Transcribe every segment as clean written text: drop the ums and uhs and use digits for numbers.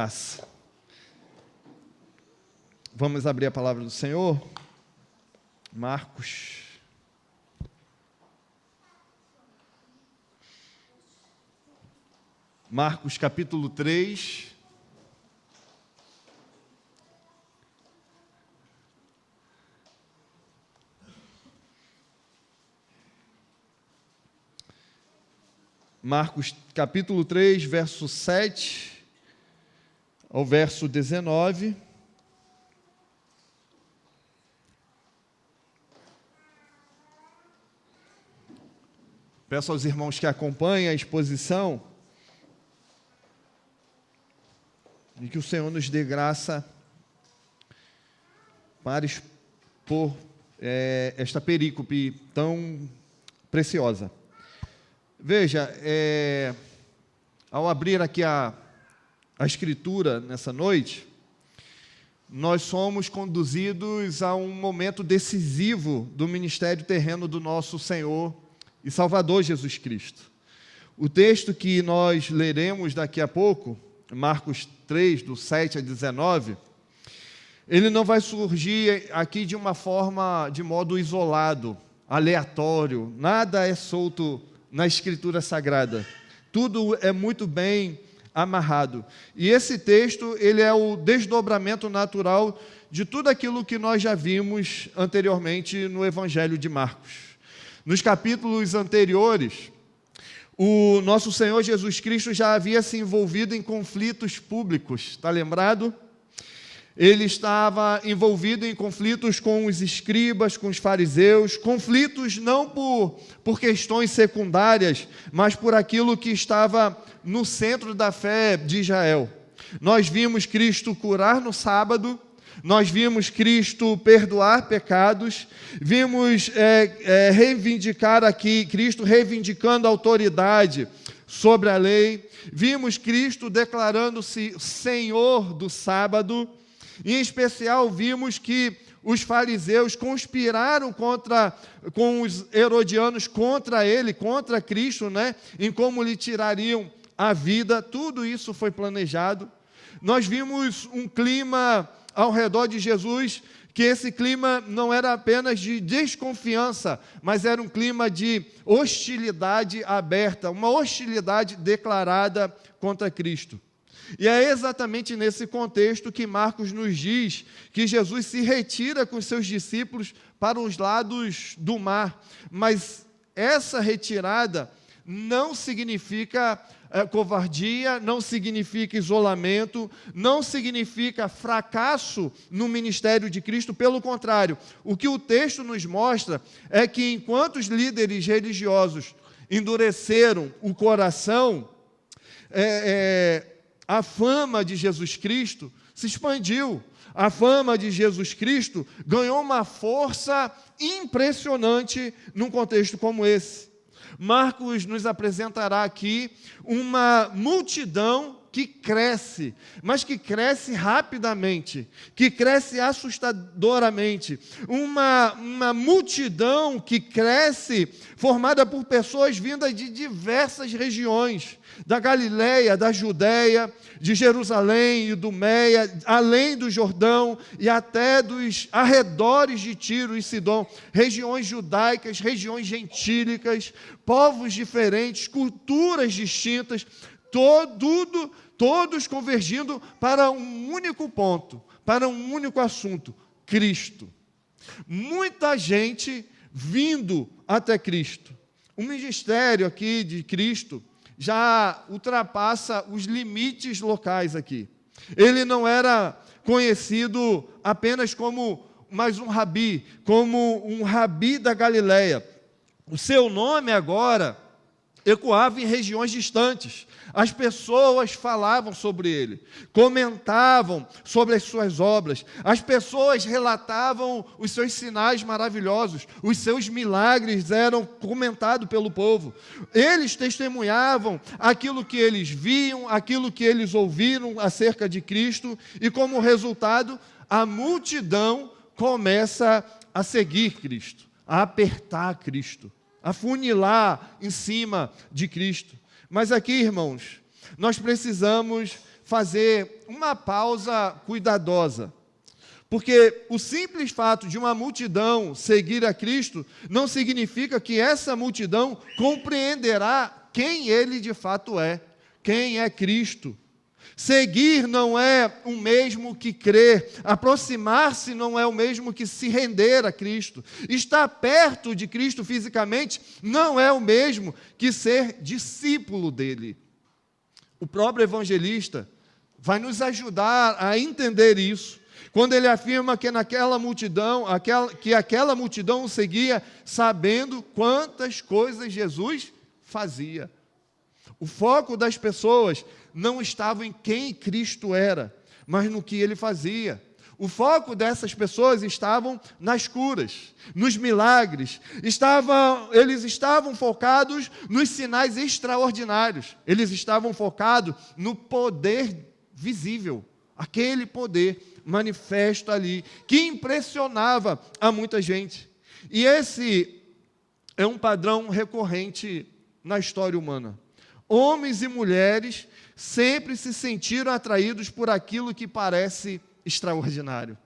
Graça. Vamos abrir a palavra do Senhor. Marcos. Marcos capítulo 3. Marcos capítulo 3, verso 7 ao verso 19. Peço aos irmãos que acompanhem a exposição e que o Senhor nos dê graça para expor esta perícope tão preciosa. Veja, ao abrir aqui a Escritura nessa noite, nós somos conduzidos a um momento decisivo do ministério terreno do nosso Senhor e Salvador Jesus Cristo. O texto que nós leremos daqui a pouco, Marcos 3, do 7 a 19, ele não vai surgir aqui de uma forma, de modo isolado, aleatório, nada é solto na Escritura Sagrada. Tudo é muito bem amarrado. E esse texto, ele é o desdobramento natural de tudo aquilo que nós já vimos anteriormente no Evangelho de Marcos. Nos capítulos anteriores, o nosso Senhor Jesus Cristo já havia se envolvido em conflitos públicos, está lembrado? Ele estava envolvido em conflitos com os escribas, com os fariseus, conflitos não por questões secundárias, mas por aquilo que estava no centro da fé de Israel. Nós vimos Cristo curar no sábado, nós vimos Cristo perdoar pecados, vimos reivindicar aqui, Cristo reivindicando a autoridade sobre a lei, vimos Cristo declarando-se Senhor do sábado. Em especial, vimos que os fariseus conspiraram com os herodianos contra ele, contra Cristo, em como lhe tirariam a vida. Tudo isso foi planejado. Nós vimos um clima ao redor de Jesus, que esse clima não era apenas de desconfiança, mas era um clima de hostilidade aberta, uma hostilidade declarada contra Cristo. E é exatamente nesse contexto que Marcos nos diz que Jesus se retira com seus discípulos para os lados do mar. Mas essa retirada não significa covardia, não significa isolamento, não significa fracasso no ministério de Cristo. Pelo contrário, o que o texto nos mostra é que enquanto os líderes religiosos endureceram o coração, a fama de Jesus Cristo se expandiu. A fama de Jesus Cristo ganhou uma força impressionante num contexto como esse. Marcos nos apresentará aqui uma multidão que cresce, mas que cresce rapidamente, que cresce assustadoramente. Uma multidão que cresce formada por pessoas vindas de diversas regiões, da Galileia, da Judéia, de Jerusalém e Idumeia, além do Jordão e até dos arredores de Tiro e Sidom, regiões judaicas, regiões gentílicas, povos diferentes, culturas distintas, todos convergindo para um único ponto, para um único assunto: Cristo. Muita gente vindo até Cristo. O ministério aqui de Cristo já ultrapassa os limites locais aqui. Ele não era conhecido apenas como mais um rabi, como um rabi da Galileia. O seu nome agora ecoava em regiões distantes. As pessoas falavam sobre ele, comentavam sobre as suas obras, as pessoas relatavam os seus sinais maravilhosos, os seus milagres eram comentados pelo povo. Eles testemunhavam aquilo que eles viam, aquilo que eles ouviram acerca de Cristo, e como resultado, a multidão começa a seguir Cristo, a apertar Cristo, a funilar em cima de Cristo. Mas aqui, irmãos, nós precisamos fazer uma pausa cuidadosa. Porque o simples fato de uma multidão seguir a Cristo não significa que essa multidão compreenderá quem Ele de fato é, quem é Cristo. Seguir não é o mesmo que crer, aproximar-se não é o mesmo que se render a Cristo. Estar perto de Cristo fisicamente não é o mesmo que ser discípulo dele. O próprio evangelista vai nos ajudar a entender isso, quando ele afirma que aquela multidão o seguia sabendo quantas coisas Jesus fazia. O foco das pessoas não estava em quem Cristo era, mas no que ele fazia. O foco dessas pessoas estavam nas curas, nos milagres. Eles estavam focados nos sinais extraordinários. Eles estavam focados no poder visível, aquele poder manifesto ali, que impressionava a muita gente. E esse é um padrão recorrente na história humana. Homens e mulheres sempre se sentiram atraídos por aquilo que parece extraordinário.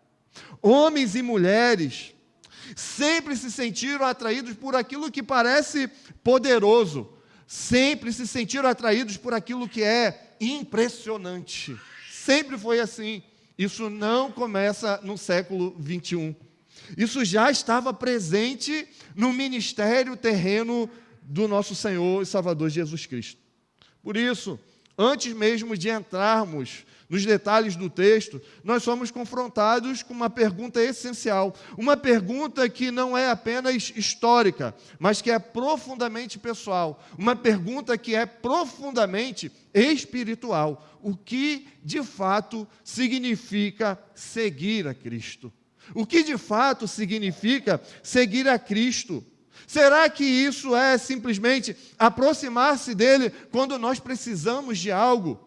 Homens e mulheres sempre se sentiram atraídos por aquilo que parece poderoso. Sempre se sentiram atraídos por aquilo que é impressionante. Sempre foi assim. Isso não começa no século 21. Isso já estava presente no ministério terreno do nosso Senhor e Salvador Jesus Cristo. Por isso, antes mesmo de entrarmos nos detalhes do texto, nós somos confrontados com uma pergunta essencial. Uma pergunta que não é apenas histórica, mas que é profundamente pessoal. Uma pergunta que é profundamente espiritual. O que, de fato, significa seguir a Cristo? O que, de fato, significa seguir a Cristo? Será que isso é simplesmente aproximar-se dele quando nós precisamos de algo?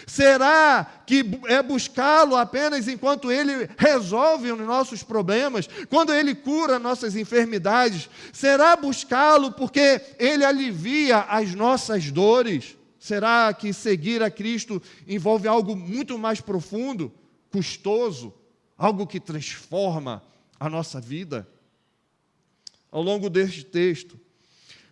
Será que é buscá-lo apenas enquanto ele resolve os nossos problemas, quando ele cura nossas enfermidades? Será buscá-lo porque ele alivia as nossas dores? Será que seguir a Cristo envolve algo muito mais profundo, custoso, algo que transforma a nossa vida? Ao longo deste texto,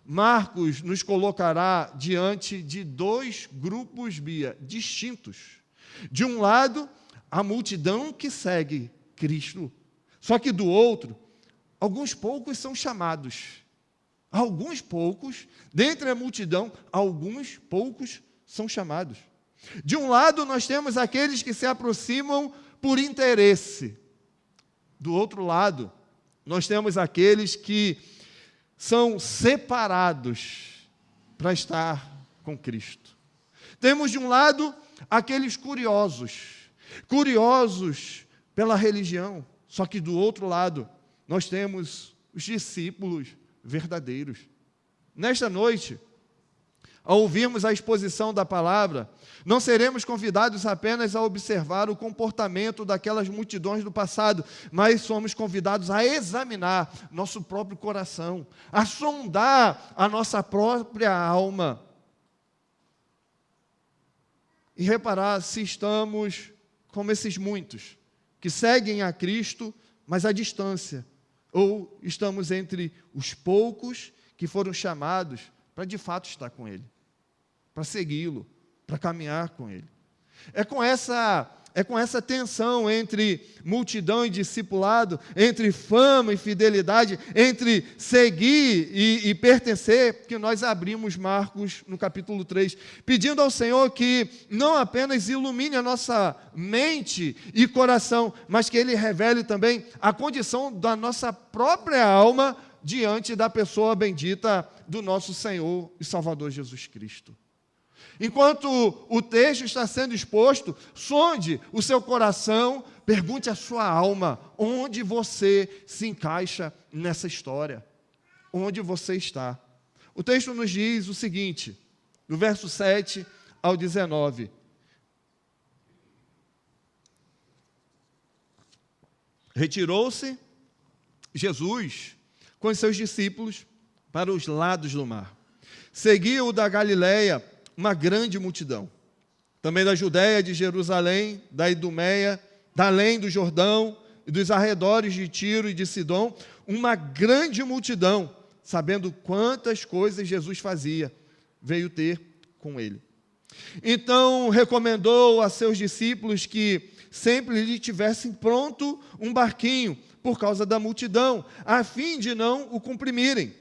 Marcos nos colocará diante de dois grupos distintos. De um lado, a multidão que segue Cristo. Só que do outro, alguns poucos são chamados. Alguns poucos, dentre a multidão, alguns poucos são chamados. De um lado, nós temos aqueles que se aproximam por interesse. Do outro lado, nós temos aqueles que são separados para estar com Cristo. Temos de um lado aqueles curiosos pela religião, só que do outro lado nós temos os discípulos verdadeiros. Nesta noite, ao ouvirmos a exposição da palavra, não seremos convidados apenas a observar o comportamento daquelas multidões do passado, mas somos convidados a examinar nosso próprio coração, a sondar a nossa própria alma e reparar se estamos como esses muitos que seguem a Cristo, mas à distância, ou estamos entre os poucos que foram chamados para de fato estar com Ele, para segui-lo, para caminhar com Ele. É com essa tensão entre multidão e discipulado, entre fama e fidelidade, entre seguir e pertencer, que nós abrimos Marcos no capítulo 3, pedindo ao Senhor que não apenas ilumine a nossa mente e coração, mas que Ele revele também a condição da nossa própria alma diante da pessoa bendita do nosso Senhor e Salvador Jesus Cristo. Enquanto o texto está sendo exposto, sonde o seu coração, pergunte à sua alma, onde você se encaixa nessa história? Onde você está? O texto nos diz o seguinte, do verso 7 ao 19. Retirou-se Jesus com os seus discípulos para os lados do mar. Seguiu da Galileia uma grande multidão. também da Judéia, de Jerusalém, da Idumeia, da além do Jordão e dos arredores de Tiro e de Sidom, uma grande multidão, sabendo quantas coisas Jesus fazia, veio ter com ele. Então recomendou a seus discípulos que sempre lhe tivessem pronto um barquinho, por causa da multidão, a fim de não o comprimirem,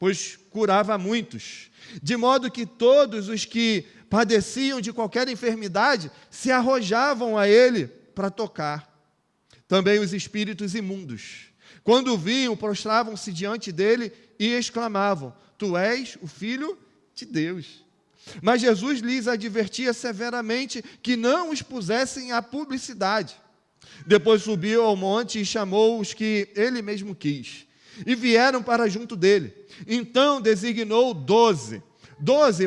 pois curava muitos, de modo que todos os que padeciam de qualquer enfermidade se arrojavam a ele para tocar. Também os espíritos imundos, quando o viam, prostravam-se diante dele e exclamavam: Tu és o Filho de Deus. Mas Jesus lhes advertia severamente que não os pusessem à publicidade. Depois subiu ao monte e chamou os que ele mesmo quis, e vieram para junto dele. Então designou 12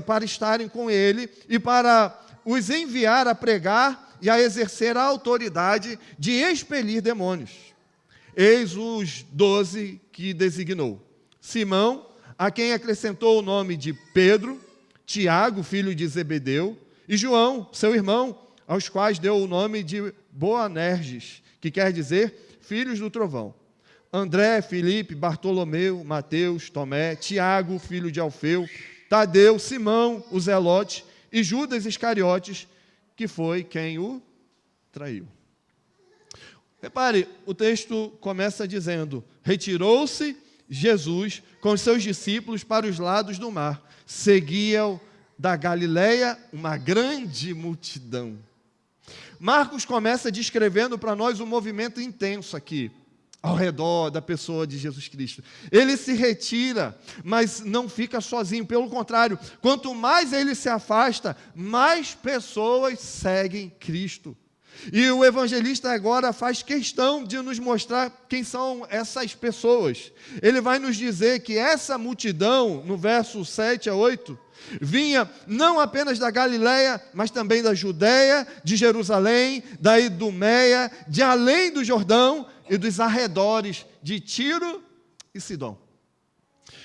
para estarem com ele e para os enviar a pregar e a exercer a autoridade de expelir demônios. Eis os 12 que designou: Simão, a quem acrescentou o nome de Pedro, Tiago, filho de Zebedeu, e João, seu irmão, aos quais deu o nome de Boanerges, que quer dizer filhos do trovão. André, Filipe, Bartolomeu, Mateus, Tomé, Tiago, filho de Alfeu, Tadeu, Simão, o Zelote, e Judas Iscariotes, que foi quem o traiu. Repare, o texto começa dizendo: retirou-se Jesus com os seus discípulos para os lados do mar. Seguia-o da Galileia uma grande multidão. Marcos começa descrevendo para nós um movimento intenso aqui, ao redor da pessoa de Jesus Cristo. Ele se retira, mas não fica sozinho, pelo contrário, quanto mais ele se afasta, mais pessoas seguem Cristo. E o evangelista agora faz questão de nos mostrar quem são essas pessoas. Ele vai nos dizer que essa multidão, no verso 7 a 8, vinha não apenas da Galileia, mas também da Judéia, de Jerusalém, da Idumeia, de além do Jordão e dos arredores de Tiro e Sidom.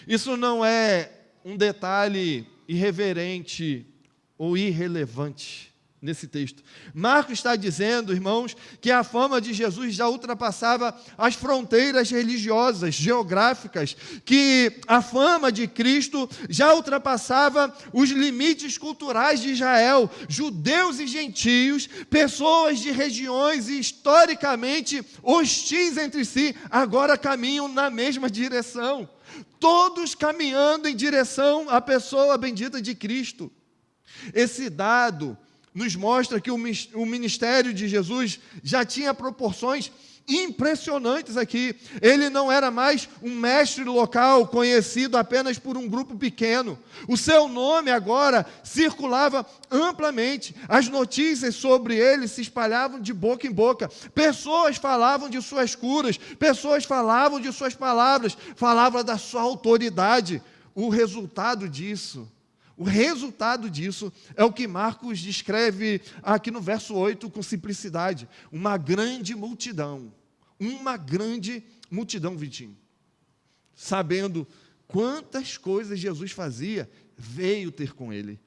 Isso não é um detalhe irreverente ou irrelevante nesse texto. Marcos está dizendo, irmãos, que a fama de Jesus já ultrapassava as fronteiras religiosas, geográficas, que a fama de Cristo já ultrapassava os limites culturais de Israel. Judeus e gentios, pessoas de regiões historicamente hostis entre si, agora caminham na mesma direção, todos caminhando em direção à pessoa bendita de Cristo. Esse dado nos mostra que o ministério de Jesus já tinha proporções impressionantes aqui. Ele não era mais um mestre local conhecido apenas por um grupo pequeno. O seu nome agora circulava amplamente. As notícias sobre ele se espalhavam de boca em boca. Pessoas falavam de suas curas, pessoas falavam de suas palavras, falavam da sua autoridade. O resultado disso é o que Marcos descreve aqui no verso 8 com simplicidade. Uma grande multidão, Vitinho, sabendo quantas coisas Jesus fazia, veio ter com ele.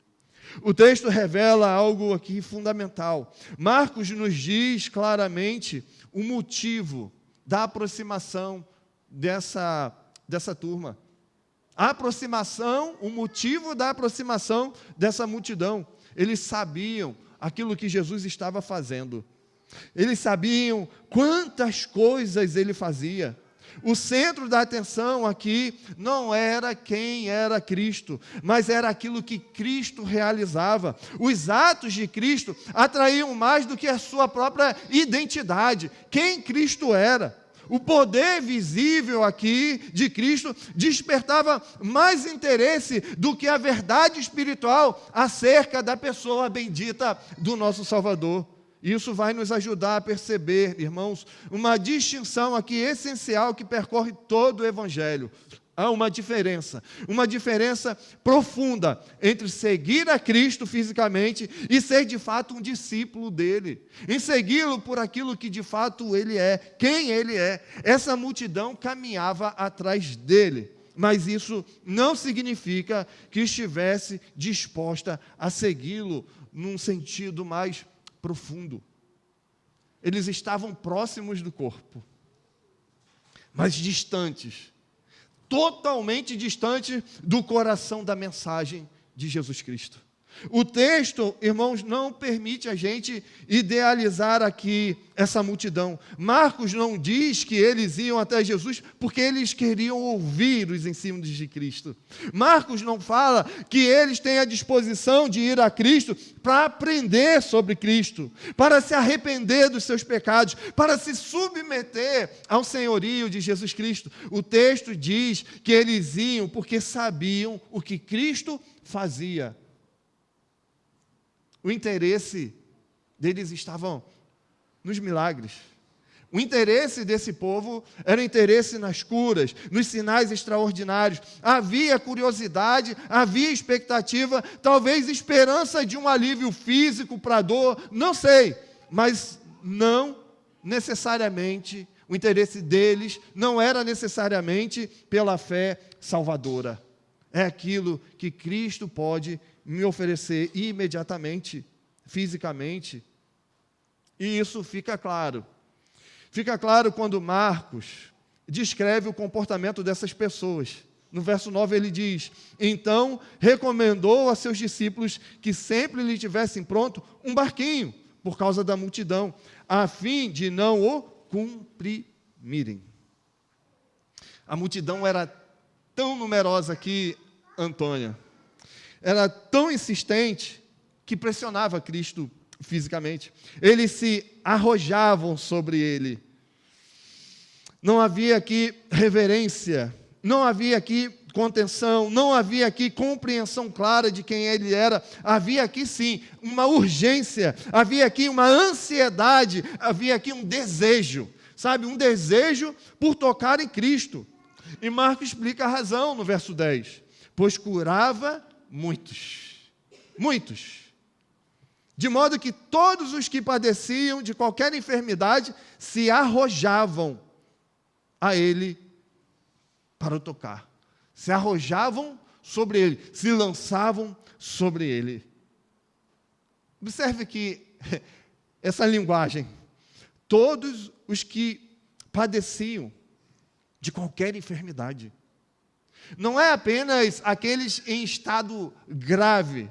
O texto revela algo aqui fundamental. Marcos nos diz claramente o motivo da aproximação dessa turma. O motivo da aproximação dessa multidão. Eles sabiam aquilo que Jesus estava fazendo. Eles sabiam quantas coisas ele fazia. O centro da atenção aqui não era quem era Cristo, mas era aquilo que Cristo realizava. Os atos de Cristo atraíam mais do que a sua própria identidade, quem Cristo era. O poder visível aqui de Cristo despertava mais interesse do que a verdade espiritual acerca da pessoa bendita do nosso Salvador. Isso vai nos ajudar a perceber, irmãos, uma distinção aqui essencial que percorre todo o Evangelho. Há uma diferença profunda entre seguir a Cristo fisicamente e ser de fato um discípulo dele, em segui-lo por aquilo que de fato ele é, quem ele é. Essa multidão caminhava atrás dele, mas isso não significa que estivesse disposta a segui-lo num sentido mais profundo. Eles estavam próximos do corpo, mas distantes, totalmente distantes do coração da mensagem de Jesus Cristo. O texto, irmãos, não permite a gente idealizar aqui essa multidão. Marcos não diz que eles iam até Jesus porque eles queriam ouvir os ensinos de Cristo. Marcos não fala que eles têm a disposição de ir a Cristo para aprender sobre Cristo, para se arrepender dos seus pecados, para se submeter ao senhorio de Jesus Cristo. O texto diz que eles iam porque sabiam o que Cristo fazia. O interesse deles estava nos milagres. O interesse desse povo era o interesse nas curas, nos sinais extraordinários. Havia curiosidade, havia expectativa, talvez esperança de um alívio físico para a dor, não sei, mas não necessariamente, o interesse deles não era necessariamente pela fé salvadora. É aquilo que Cristo pode me oferecer imediatamente, fisicamente. E isso fica claro. Fica claro quando Marcos descreve o comportamento dessas pessoas. No verso 9 ele diz: então recomendou a seus discípulos que sempre lhe tivessem pronto um barquinho, por causa da multidão, a fim de não o comprimirem. A multidão era tão numerosa que Antônia era tão insistente que pressionava Cristo fisicamente. Eles se arrojavam sobre ele. Não havia aqui reverência, não havia aqui contenção, não havia aqui compreensão clara de quem ele era. Havia aqui sim uma urgência, havia aqui uma ansiedade, havia aqui um desejo, sabe, um desejo por tocar em Cristo. E Marcos explica a razão no verso 10. Pois curava muitos, de modo que todos os que padeciam de qualquer enfermidade se arrojavam a ele para o tocar, se arrojavam sobre ele, se lançavam sobre ele. Observe que essa linguagem, todos os que padeciam de qualquer enfermidade, não é apenas aqueles em estado grave,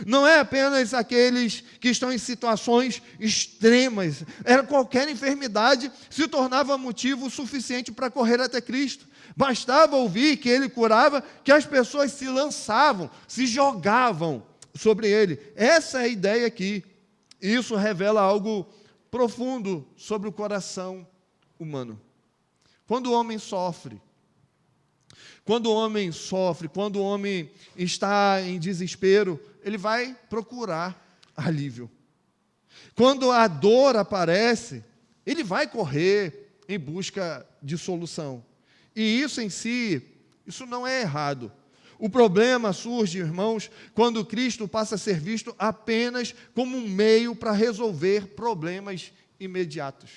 não é apenas aqueles que estão em situações extremas, era qualquer enfermidade se tornava motivo suficiente para correr até Cristo. Bastava ouvir que ele curava, que as pessoas se lançavam, se jogavam sobre ele. Essa é a ideia aqui. Isso revela algo profundo sobre o coração humano. Quando o homem sofre, quando o homem está em desespero, ele vai procurar alívio. Quando a dor aparece, ele vai correr em busca de solução. E isso em si, isso não é errado. O problema surge, irmãos, quando Cristo passa a ser visto apenas como um meio para resolver problemas imediatos.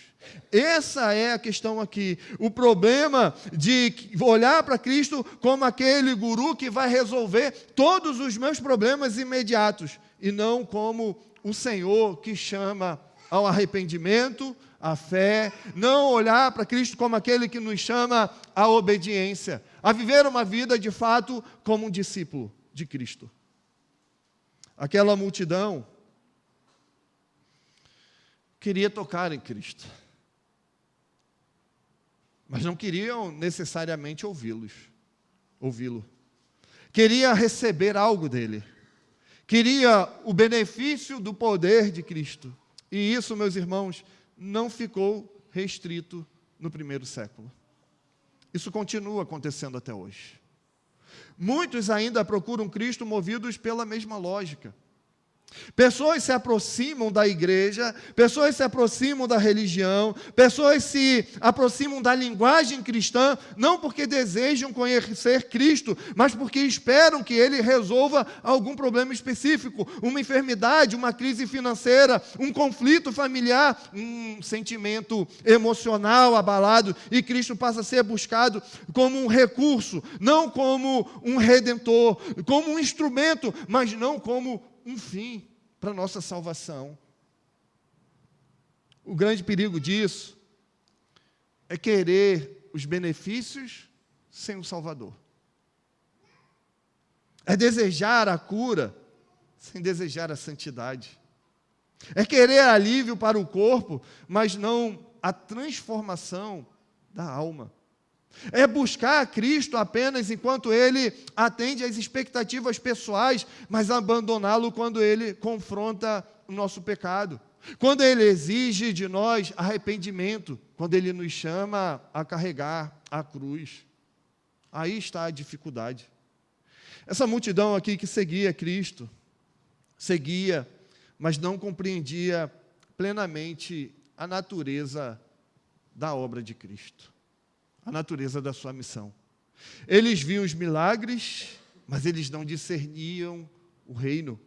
Essa é a questão aqui. O problema de olhar para Cristo como aquele guru que vai resolver todos os meus problemas imediatos, e não como o Senhor que chama ao arrependimento, à fé. Não olhar para Cristo como aquele que nos chama à obediência, a viver uma vida de fato como um discípulo de Cristo. Aquela multidão queria tocar em Cristo, mas não queriam necessariamente ouvi-lo. Queria receber algo dele. Queria o benefício do poder de Cristo. E isso, meus irmãos, não ficou restrito no primeiro século. Isso continua acontecendo até hoje. Muitos ainda procuram Cristo movidos pela mesma lógica. Pessoas se aproximam da igreja, pessoas se aproximam da religião, pessoas se aproximam da linguagem cristã, não porque desejam conhecer Cristo, mas porque esperam que Ele resolva algum problema específico, uma enfermidade, uma crise financeira, um conflito familiar, um sentimento emocional abalado, e Cristo passa a ser buscado como um recurso, não como um redentor, como um instrumento, mas não como um fim para a nossa salvação. O grande perigo disso é querer os benefícios sem o Salvador. É desejar a cura sem desejar a santidade. É querer alívio para o corpo, mas não a transformação da alma. É buscar Cristo apenas enquanto Ele atende às expectativas pessoais, mas abandoná-lo quando Ele confronta o nosso pecado. Quando Ele exige de nós arrependimento, quando Ele nos chama a carregar a cruz. Aí está a dificuldade. Essa multidão aqui que seguia Cristo, seguia, mas não compreendia plenamente a natureza da obra de Cristo, a natureza da sua missão. Eles viam os milagres, mas eles não discerniam o reino.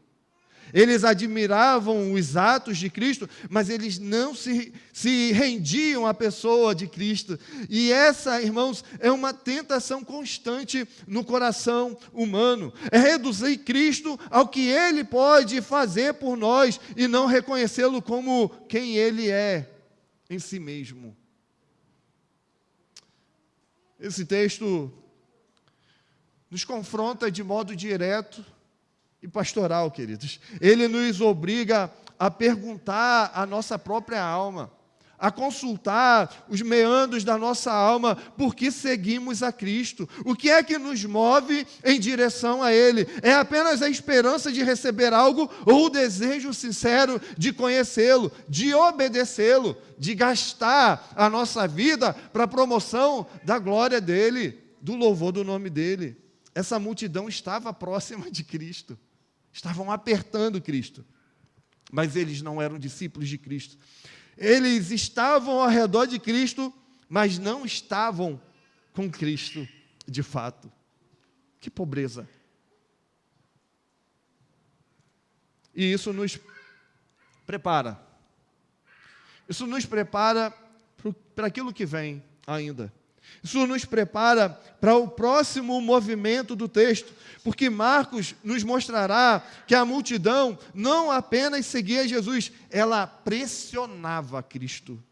Eles admiravam os atos de Cristo, mas eles não se rendiam à pessoa de Cristo. E essa, irmãos, é uma tentação constante no coração humano. É reduzir Cristo ao que Ele pode fazer por nós e não reconhecê-lo como quem Ele é em si mesmo. Esse texto nos confronta de modo direto e pastoral, queridos. Ele nos obriga a perguntar à nossa própria alma, a consultar os meandros da nossa alma, por que seguimos a Cristo? O que é que nos move em direção a Ele? É apenas a esperança de receber algo ou o desejo sincero de conhecê-lo, de obedecê-lo, de gastar a nossa vida para a promoção da glória dEle, do louvor do nome dEle? Essa multidão estava próxima de Cristo. Estavam apertando Cristo, mas eles não eram discípulos de Cristo. Eles estavam ao redor de Cristo, mas não estavam com Cristo de fato. Que pobreza! E isso nos prepara. Isso nos prepara para aquilo que vem ainda. Isso nos prepara para o próximo movimento do texto, porque Marcos nos mostrará que a multidão não apenas seguia Jesus, ela pressionava Cristo.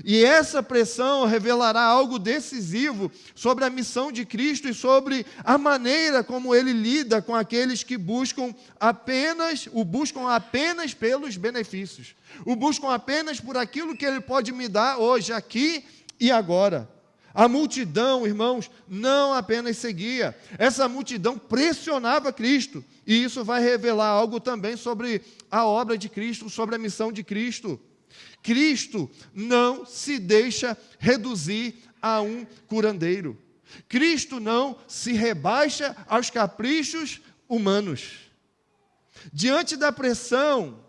E essa pressão revelará algo decisivo sobre a missão de Cristo e sobre a maneira como Ele lida com aqueles que o buscam apenas pelos benefícios, o buscam apenas por aquilo que Ele pode me dar hoje, aqui e agora. A multidão, irmãos, não apenas seguia, essa multidão pressionava Cristo, e isso vai revelar algo também sobre a obra de Cristo, sobre a missão de Cristo. Cristo não se deixa reduzir a um curandeiro. Cristo não se rebaixa aos caprichos humanos. Diante da pressão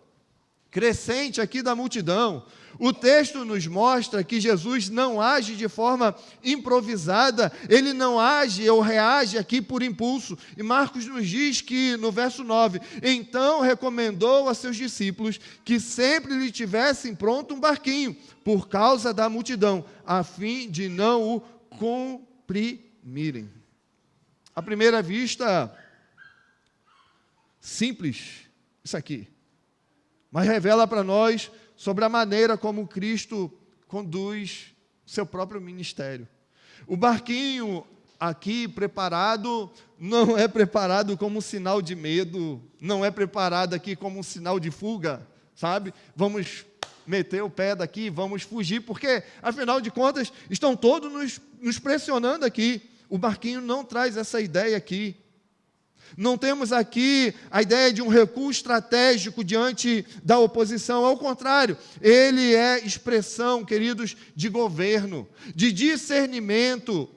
crescente aqui da multidão, o texto nos mostra que Jesus não age de forma improvisada, Ele não age ou reage aqui por impulso. E Marcos nos diz que, no verso 9, então recomendou a seus discípulos que sempre lhe tivessem pronto um barquinho, por causa da multidão, a fim de não o comprimirem. À primeira vista, simples isso aqui, mas revela para nós sobre a maneira como Cristo conduz seu próprio ministério. O barquinho aqui preparado, não é preparado como um sinal de medo, não é preparado aqui como um sinal de fuga, sabe? Vamos meter o pé daqui, vamos fugir, porque, afinal de contas, estão todos nos pressionando aqui. O barquinho não traz essa ideia aqui. Não temos aqui a ideia de um recuo estratégico diante da oposição. Ao contrário, ele é expressão, queridos, de governo, de discernimento.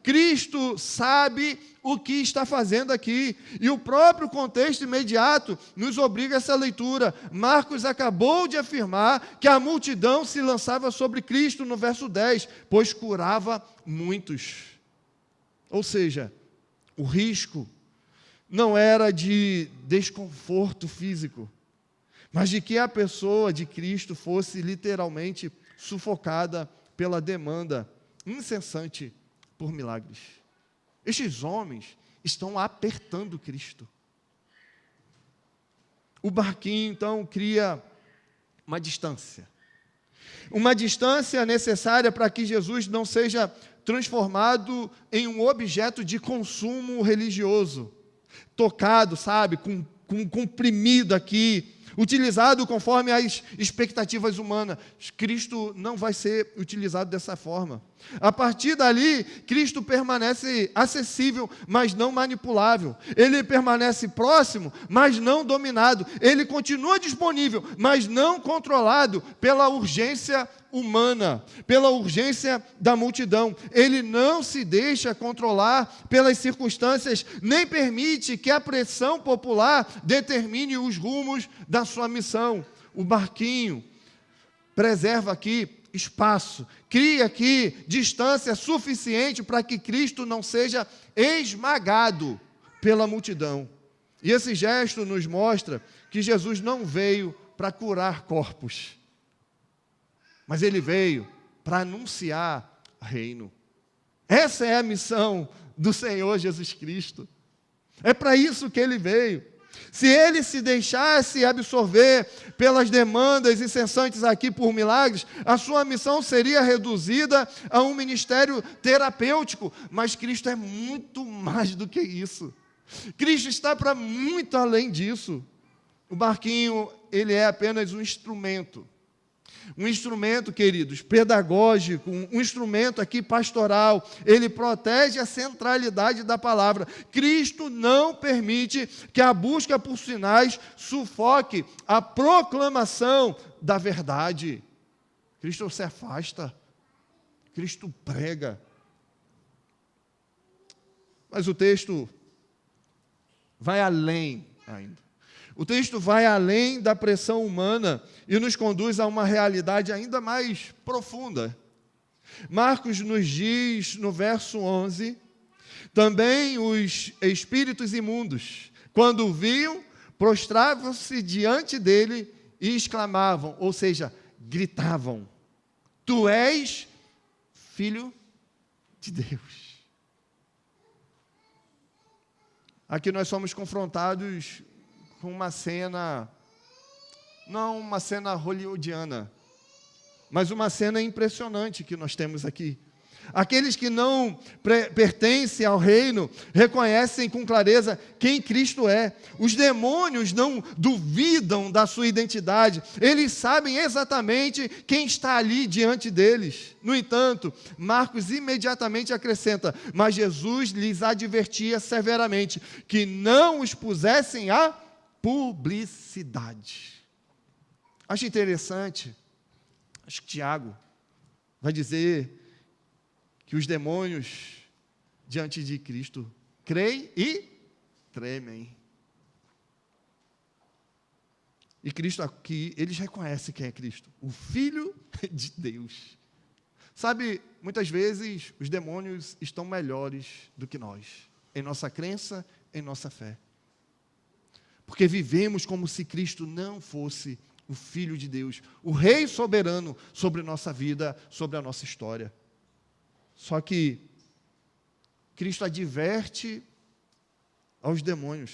Cristo sabe o que está fazendo aqui. E o próprio contexto imediato nos obriga a essa leitura. Marcos acabou de afirmar que a multidão se lançava sobre Cristo no verso 10, pois curava muitos. Ou seja, o risco não era de desconforto físico, mas de que a pessoa de Cristo fosse literalmente sufocada pela demanda incessante por milagres. Estes homens estão apertando Cristo. o barquinho, então, cria uma distância. Uma distância necessária para que Jesus não seja transformado em um objeto de consumo religioso, tocado, sabe, comprimido aqui, utilizado conforme as expectativas humanas. Cristo não vai ser utilizado dessa forma. A partir dali, Cristo permanece acessível, mas não manipulável. Ele permanece próximo, mas não dominado. Ele continua disponível, mas não controlado pela urgência humana, pela urgência da multidão. Ele não se deixa controlar pelas circunstâncias, nem permite que a pressão popular determine os rumos da sua missão. O barquinho preserva aqui espaço, cria aqui distância suficiente para que Cristo não seja esmagado pela multidão. E esse gesto nos mostra que Jesus não veio para curar corpos, mas ele veio para anunciar reino. Essa é a missão do Senhor Jesus Cristo. É para isso que ele veio. Se ele se deixasse absorver pelas demandas incessantes aqui por milagres, a sua missão seria reduzida a um ministério terapêutico. Mas Cristo é muito mais do que isso. Cristo está para muito além disso. O barquinho, ele é apenas um instrumento. Um instrumento, queridos, pedagógico, um instrumento aqui pastoral. Ele protege a centralidade da palavra. Cristo não permite que a busca por sinais sufoque a proclamação da verdade. Cristo se afasta. Cristo prega. Mas o texto vai além ainda. O texto vai além da pressão humana e nos conduz a uma realidade ainda mais profunda. Marcos nos diz, no verso 11, também os espíritos imundos, quando o viam, prostravam-se diante dele e exclamavam, ou seja, gritavam, tu és filho de Deus. Aqui nós somos confrontados com uma cena, não uma cena hollywoodiana, mas uma cena impressionante que nós temos aqui. Aqueles que não pertencem ao reino reconhecem com clareza quem Cristo é. Os demônios não duvidam da sua identidade. Eles sabem exatamente quem está ali diante deles. No entanto, Marcos imediatamente acrescenta, mas Jesus lhes advertia severamente que não os pusessem a publicidade. Acho interessante, acho que Tiago vai dizer que os demônios diante de Cristo creem e tremem. E Cristo aqui, eles reconhecem quem é Cristo, o Filho de Deus. Sabe, muitas vezes os demônios estão melhores do que nós, em nossa crença, em nossa fé. Porque vivemos como se Cristo não fosse o Filho de Deus, o Rei soberano sobre nossa vida, sobre a nossa história. Só que Cristo adverte aos demônios,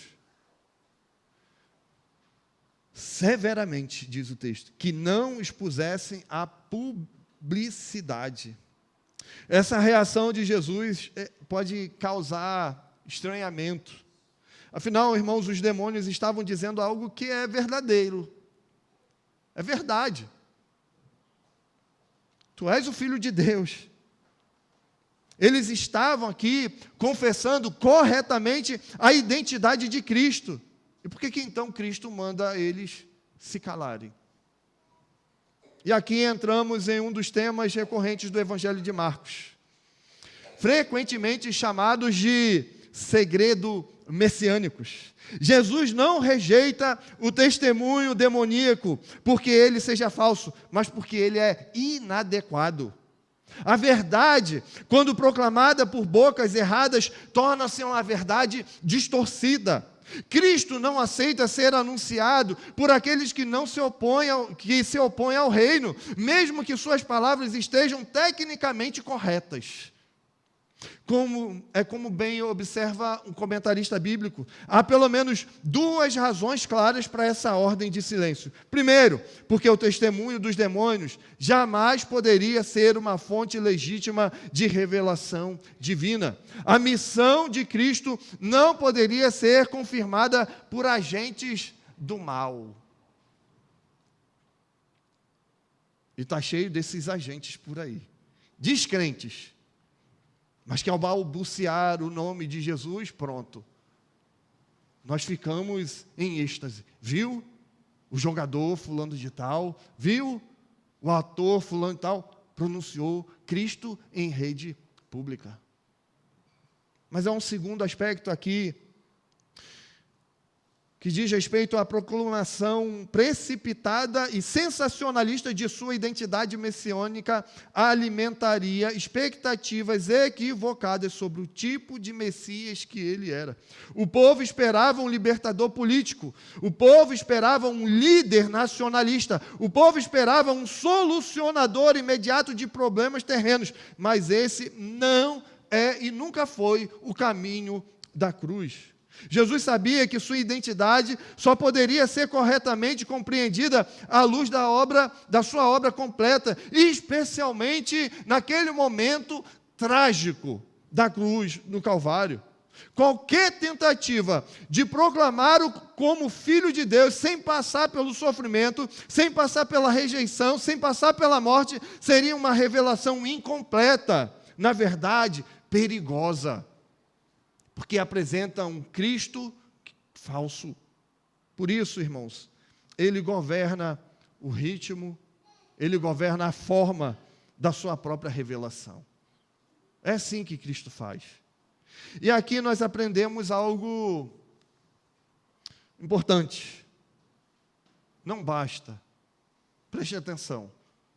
severamente, diz o texto, que não expusessem a publicidade. Essa reação de Jesus pode causar estranhamento. Afinal, irmãos, os demônios estavam dizendo algo que é verdadeiro. É verdade. Tu és o Filho de Deus. Eles estavam aqui confessando corretamente a identidade de Cristo. E por que então Cristo manda eles se calarem? E aqui entramos em um dos temas recorrentes do Evangelho de Marcos, frequentemente chamados de segredo messiânicos. Jesus não rejeita o testemunho demoníaco porque ele seja falso, mas porque ele é inadequado. A verdade, quando proclamada por bocas erradas, torna-se uma verdade distorcida. Cristo não aceita ser anunciado por aqueles que se opõem ao reino, mesmo que suas palavras estejam tecnicamente corretas. Como bem observa um comentarista bíblico, há pelo menos duas razões claras para essa ordem de silêncio. Primeiro, porque o testemunho dos demônios jamais poderia ser uma fonte legítima de revelação divina. A missão de Cristo não poderia ser confirmada por agentes do mal. E está cheio desses agentes por aí, descrentes, mas que ao balbuciar o nome de Jesus, pronto, nós ficamos em êxtase. Viu o jogador fulano de tal, viu o ator fulano de tal, pronunciou Cristo em rede pública. Mas há um segundo aspecto aqui, que diz respeito à proclamação precipitada e sensacionalista de sua identidade messiânica, alimentaria expectativas equivocadas sobre o tipo de Messias que ele era. O povo esperava um libertador político, o povo esperava um líder nacionalista, o povo esperava um solucionador imediato de problemas terrenos, mas esse não é e nunca foi o caminho da cruz. Jesus sabia que sua identidade só poderia ser corretamente compreendida à luz da sua obra completa, e especialmente naquele momento trágico da cruz no Calvário. Qualquer tentativa de proclamá-lo como Filho de Deus, sem passar pelo sofrimento, sem passar pela rejeição, sem passar pela morte, seria uma revelação incompleta, na verdade, perigosa, porque apresenta um Cristo falso. Por isso, irmãos, ele governa o ritmo, ele governa a forma da sua própria revelação. É assim que Cristo faz. E aqui nós aprendemos algo importante. Não basta, preste atenção,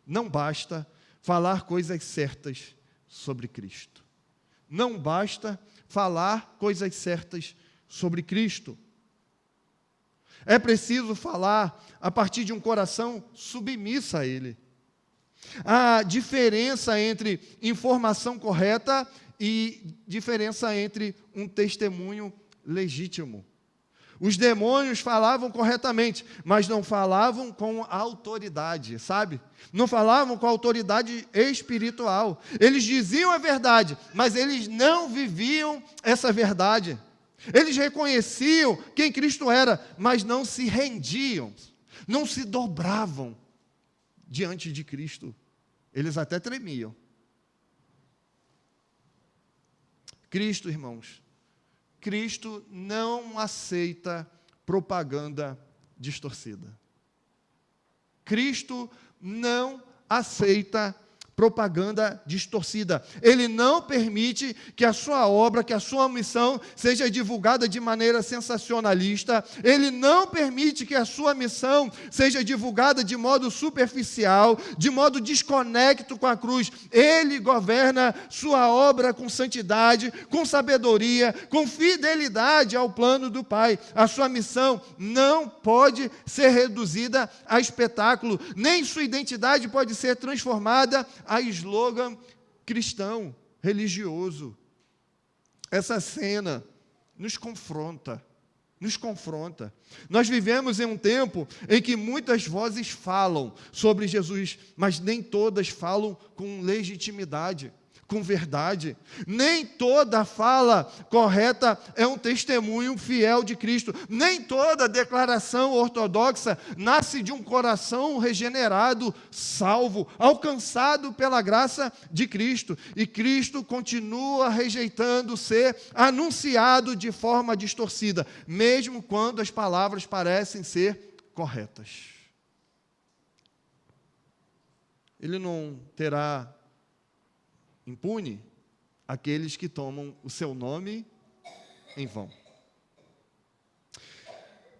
não basta falar coisas certas sobre Cristo. Não basta falar coisas certas sobre Cristo. É preciso falar a partir de um coração submisso a Ele. A diferença entre informação correta e diferença entre um testemunho legítimo. Os demônios falavam corretamente, mas não falavam com autoridade, sabe? Não falavam com autoridade espiritual. Eles diziam a verdade, mas eles não viviam essa verdade. Eles reconheciam quem Cristo era, mas não se rendiam, não se dobravam diante de Cristo. Eles até tremiam. Cristo, irmãos, Cristo não aceita propaganda distorcida. Cristo não aceita propaganda distorcida. Ele não permite que a sua obra, que a sua missão seja divulgada de maneira sensacionalista. Ele não permite que a sua missão seja divulgada de modo superficial, de modo desconecto com a cruz. Ele governa sua obra com santidade, com sabedoria, com fidelidade ao plano do Pai. A sua missão não pode ser reduzida a espetáculo, nem sua identidade pode ser transformada a slogan cristão, religioso. Essa cena nos confronta. Nós vivemos em um tempo em que muitas vozes falam sobre Jesus, mas nem todas falam com legitimidade, com verdade. Nem toda fala correta é um testemunho fiel de Cristo. Nem toda declaração ortodoxa nasce de um coração regenerado, salvo, alcançado pela graça de Cristo. E Cristo continua rejeitando ser anunciado de forma distorcida, mesmo quando as palavras parecem ser corretas. Ele não terá impune aqueles que tomam o seu nome em vão.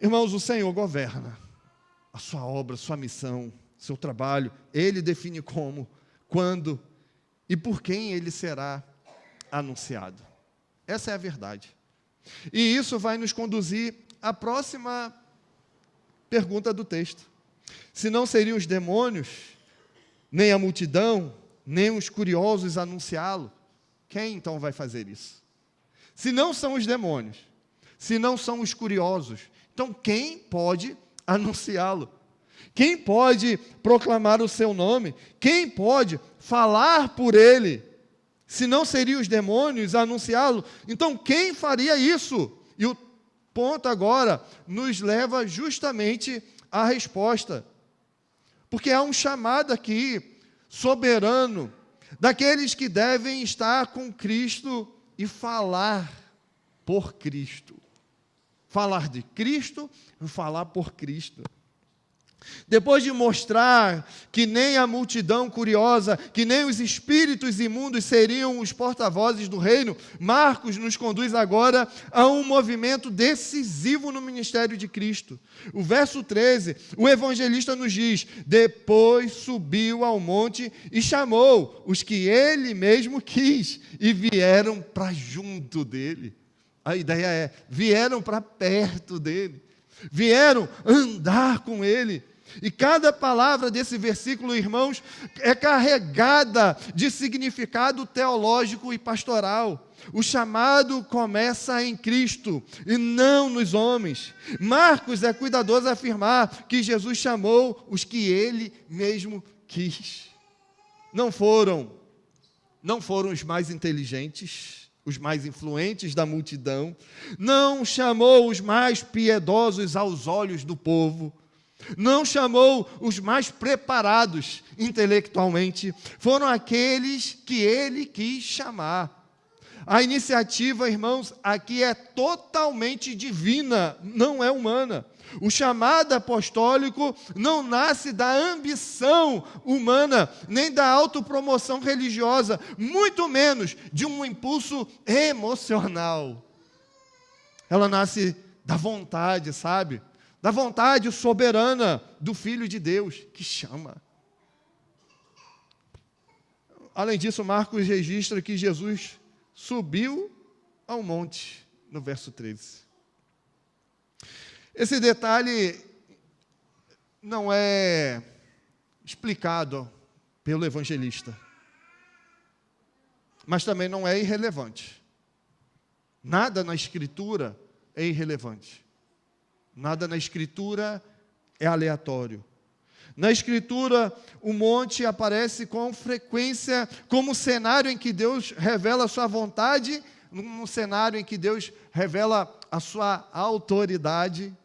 Irmãos, o Senhor governa a sua obra, sua missão, seu trabalho. Ele define como, quando e por quem ele será anunciado. Essa é a verdade. E isso vai nos conduzir à próxima pergunta do texto. Se não seriam os demônios, nem a multidão, nem os curiosos anunciá-lo, quem então vai fazer isso? Se não são os demônios, se não são os curiosos, então quem pode anunciá-lo? Quem pode proclamar o seu nome? Quem pode falar por ele? Se não seriam os demônios a anunciá-lo, então quem faria isso? E o ponto agora nos leva justamente à resposta. Porque há um chamado aqui, soberano, daqueles que devem estar com Cristo e falar por Cristo. Falar de Cristo e falar por Cristo. Depois de mostrar que nem a multidão curiosa, que nem os espíritos imundos seriam os porta-vozes do reino, Marcos nos conduz agora a um movimento decisivo no ministério de Cristo. O verso 13, o evangelista nos diz: depois subiu ao monte e chamou os que ele mesmo quis, e vieram para junto dele. A ideia é, vieram para perto dele, vieram andar com ele. E cada palavra desse versículo, irmãos, é carregada de significado teológico e pastoral. O chamado começa em Cristo e não nos homens. Marcos é cuidadoso a afirmar que Jesus chamou os que ele mesmo quis. Não foram os mais inteligentes, os mais influentes da multidão. Não chamou os mais piedosos aos olhos do povo. Não chamou os mais preparados intelectualmente, foram aqueles que ele quis chamar. A iniciativa, irmãos, aqui é totalmente divina, não é humana. O chamado apostólico não nasce da ambição humana, nem da autopromoção religiosa, muito menos de um impulso emocional. Ela nasce da vontade, sabe? Da vontade soberana do Filho de Deus, que chama. Além disso, Marcos registra que Jesus subiu ao monte, no verso 13. Esse detalhe não é explicado pelo evangelista, mas também não é irrelevante. Nada na Escritura é irrelevante. Nada na Escritura é aleatório. Na Escritura, o monte aparece com frequência como cenário em que Deus revela a sua vontade, um cenário em que Deus revela a sua autoridade.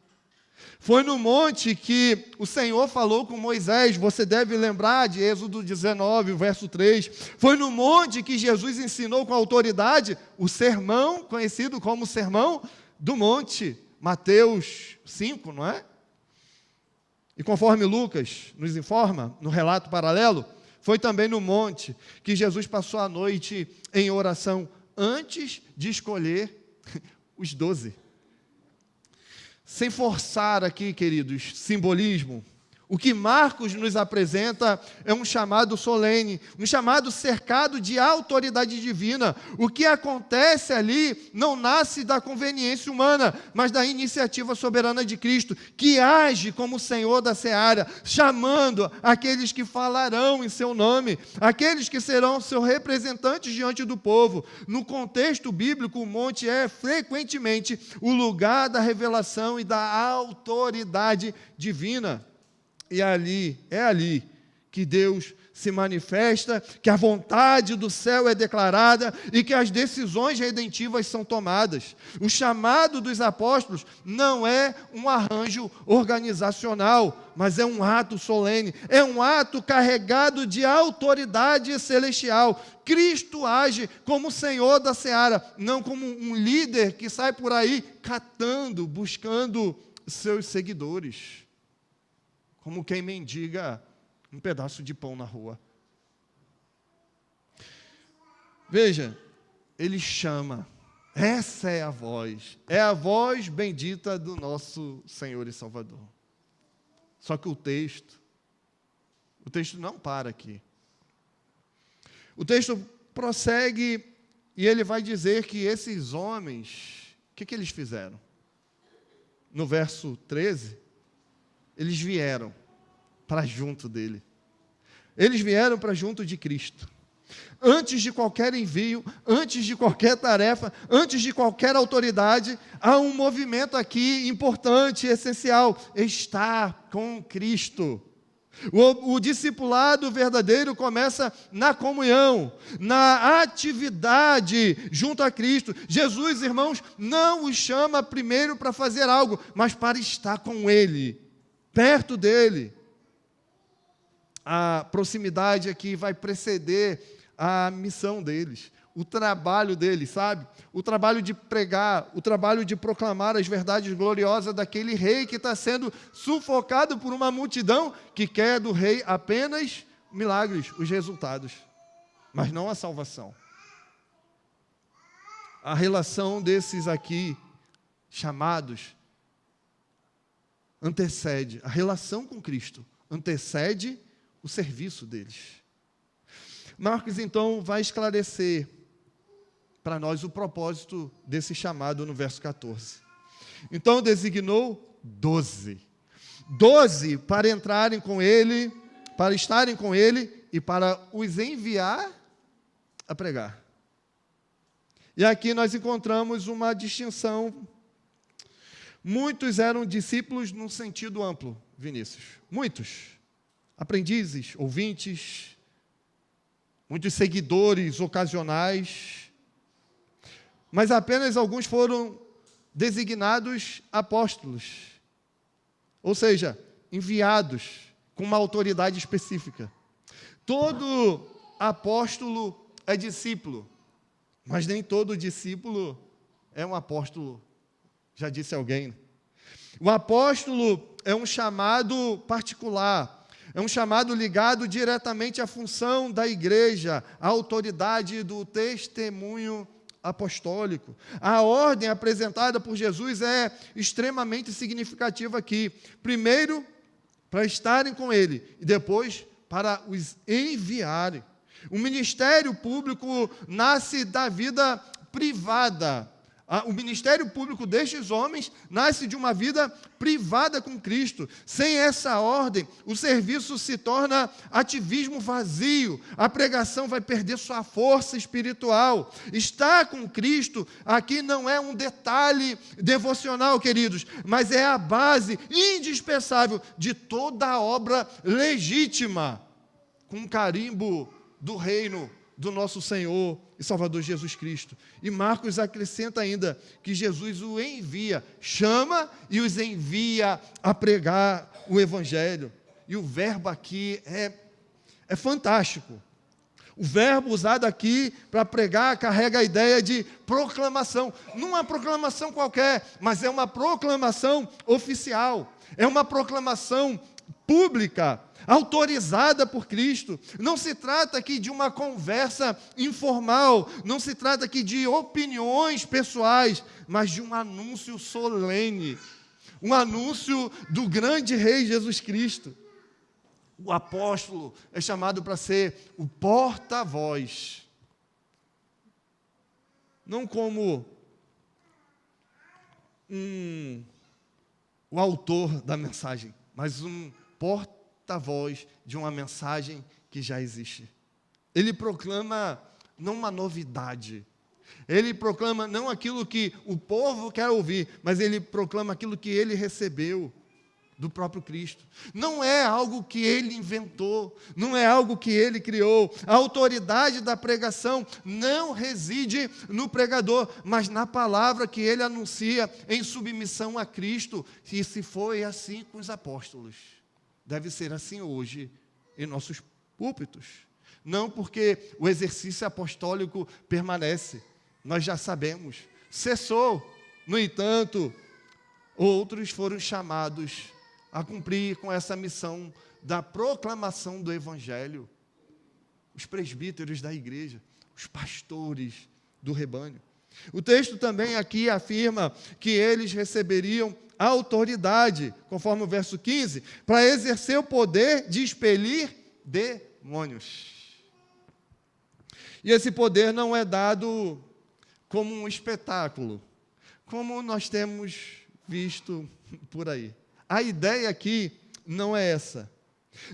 Foi no monte que o Senhor falou com Moisés, você deve lembrar de Êxodo 19, verso 3. Foi no monte que Jesus ensinou com autoridade o sermão, conhecido como Sermão do Monte. Mateus 5, não é? E conforme Lucas nos informa, no relato paralelo, foi também no monte que Jesus passou a noite em oração antes de escolher os 12. Sem forçar aqui, queridos, simbolismo, o que Marcos nos apresenta é um chamado solene, um chamado cercado de autoridade divina. O que acontece ali não nasce da conveniência humana, mas da iniciativa soberana de Cristo, que age como Senhor da seara, chamando aqueles que falarão em seu nome, aqueles que serão seus representantes diante do povo. No contexto bíblico, o monte é frequentemente o lugar da revelação e da autoridade divina. E é ali que Deus se manifesta, que a vontade do céu é declarada e que as decisões redentivas são tomadas. O chamado dos apóstolos não é um arranjo organizacional, mas é um ato solene, é um ato carregado de autoridade celestial. Cristo age como Senhor da seara, não como um líder que sai por aí catando, buscando seus seguidores. Como quem mendiga um pedaço de pão na rua. Veja, ele chama. Essa é a voz bendita do nosso Senhor e Salvador. Só que o texto não para aqui. O texto prossegue e ele vai dizer que esses homens, o que eles fizeram? No verso 13, eles vieram para junto dele. Eles vieram para junto de Cristo. antes de qualquer envio, antes de qualquer tarefa, antes de qualquer autoridade, há um movimento aqui importante, essencial: estar com Cristo. O discipulado verdadeiro começa na comunhão, na atividade junto a Cristo. Jesus, irmãos, não os chama primeiro para fazer algo, mas para estar com Ele, perto dEle. A proximidade aqui vai preceder a missão deles, o trabalho deles, sabe? O trabalho de pregar, o trabalho de proclamar as verdades gloriosas daquele rei que está sendo sufocado por uma multidão que quer do rei apenas milagres, os resultados, mas não a salvação. A relação desses aqui, chamados, antecede, a relação com Cristo antecede o serviço deles. Marcos, então, vai esclarecer para nós o propósito desse chamado no verso 14. Então, designou 12. 12 para entrarem com ele, para estarem com ele e para os enviar a pregar. E aqui nós encontramos uma distinção. Muitos eram discípulos num sentido amplo, Vinícius. Muitos. Aprendizes, ouvintes, muitos seguidores ocasionais, mas apenas alguns foram designados apóstolos, ou seja, enviados com uma autoridade específica. Todo apóstolo é discípulo, mas nem todo discípulo é um apóstolo, já disse alguém. O apóstolo é um chamado particular, é um chamado ligado diretamente à função da igreja, à autoridade do testemunho apostólico. A ordem apresentada por Jesus é extremamente significativa aqui. Primeiro, para estarem com Ele, e depois, para os enviarem. O ministério público nasce da vida privada. O ministério público destes homens nasce de uma vida privada com Cristo. Sem essa ordem, o serviço se torna ativismo vazio. A pregação vai perder sua força espiritual. Estar com Cristo aqui não é um detalhe devocional, queridos, mas é a base indispensável de toda a obra legítima, com carimbo do reino do nosso Senhor e Salvador Jesus Cristo. E Marcos acrescenta ainda que Jesus o envia, chama e os envia a pregar o Evangelho. E o verbo aqui é fantástico. O verbo usado aqui para pregar carrega a ideia de proclamação. Não é uma proclamação qualquer, mas é uma proclamação oficial. É uma proclamação pública, autorizada por Cristo. Não se trata aqui de uma conversa informal, não se trata aqui de opiniões pessoais, mas de um anúncio solene, um anúncio do grande Rei Jesus Cristo. O apóstolo é chamado para ser o porta-voz, não como o autor da mensagem, mas um porta-voz de uma mensagem que já existe. Ele proclama não uma novidade, ele proclama não aquilo que o povo quer ouvir, mas ele proclama aquilo que ele recebeu do próprio Cristo. Não é algo que ele inventou, não é algo que ele criou. A autoridade da pregação não reside no pregador, mas na palavra que ele anuncia em submissão a Cristo. E se foi assim com os apóstolos, deve ser assim hoje em nossos púlpitos. Não porque o exercício apostólico permanece, nós já sabemos, cessou. No entanto, outros foram chamados a cumprir com essa missão da proclamação do Evangelho. Os presbíteros da igreja, os pastores do rebanho. O texto também aqui afirma que eles receberiam autoridade, conforme o verso 15, para exercer o poder de expelir demônios. E esse poder não é dado como um espetáculo, como nós temos visto por aí. A ideia aqui não é essa.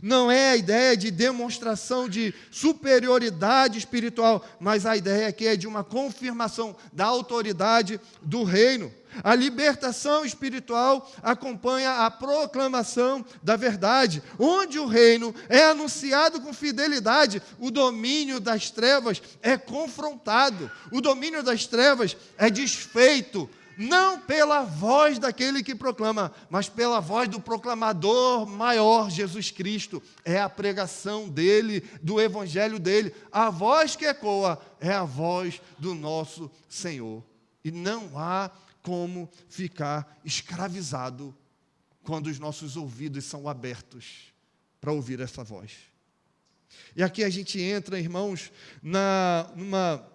Não é a ideia de demonstração de superioridade espiritual, mas a ideia aqui é de uma confirmação da autoridade do reino. A libertação espiritual acompanha a proclamação da verdade. Onde o reino é anunciado com fidelidade, o domínio das trevas é confrontado. O domínio das trevas é desfeito, não pela voz daquele que proclama, mas pela voz do proclamador maior, Jesus Cristo. É a pregação dele, do evangelho dele. A voz que ecoa é a voz do nosso Senhor. E não há como ficar escravizado quando os nossos ouvidos são abertos para ouvir essa voz. E aqui a gente entra, irmãos, numa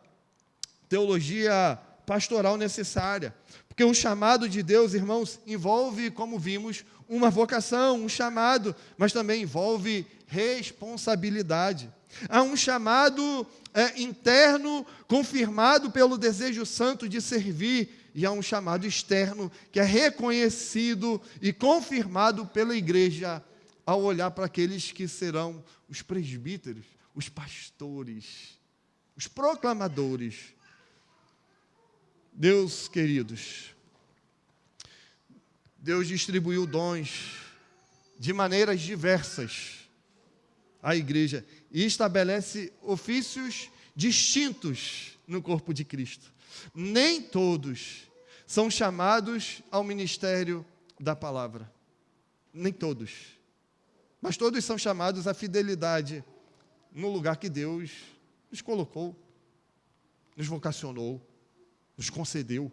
teologia pastoral necessária. Porque o chamado de Deus, irmãos, envolve, como vimos, uma vocação, um chamado, mas também envolve responsabilidade. Há um chamado interno, confirmado pelo desejo santo de servir, e há um chamado externo, que é reconhecido e confirmado pela igreja, ao olhar para aqueles que serão os presbíteros, os pastores, os proclamadores. Deus, queridos, Deus distribuiu dons de maneiras diversas à igreja e estabelece ofícios distintos no corpo de Cristo. Nem todos são chamados ao ministério da palavra. Nem todos. Mas todos são chamados à fidelidade no lugar que Deus nos colocou, nos vocacionou, nos concedeu.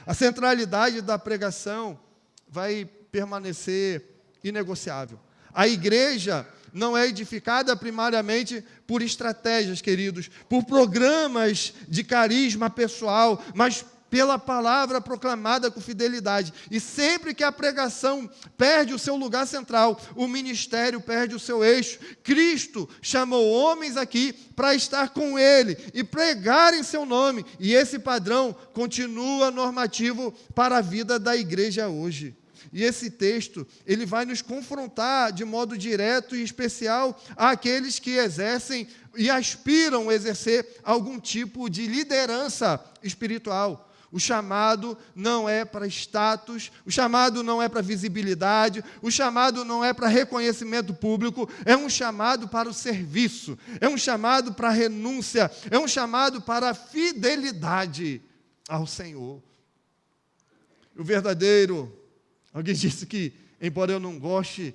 A centralidade da pregação vai permanecer inegociável. A igreja não é edificada primariamente por estratégias, queridos, por programas de carisma pessoal, mas pela palavra proclamada com fidelidade. E sempre que a pregação perde o seu lugar central, o ministério perde o seu eixo. Cristo chamou homens aqui para estar com Ele e pregar em seu nome. E esse padrão continua normativo para a vida da igreja hoje. E esse texto, ele vai nos confrontar de modo direto e especial àqueles que exercem e aspiram a exercer algum tipo de liderança espiritual. O chamado não é para status, o chamado não é para visibilidade, o chamado não é para reconhecimento público, é um chamado para o serviço, é um chamado para a renúncia, é um chamado para a fidelidade ao Senhor. O verdadeiro, alguém disse que, embora eu não goste,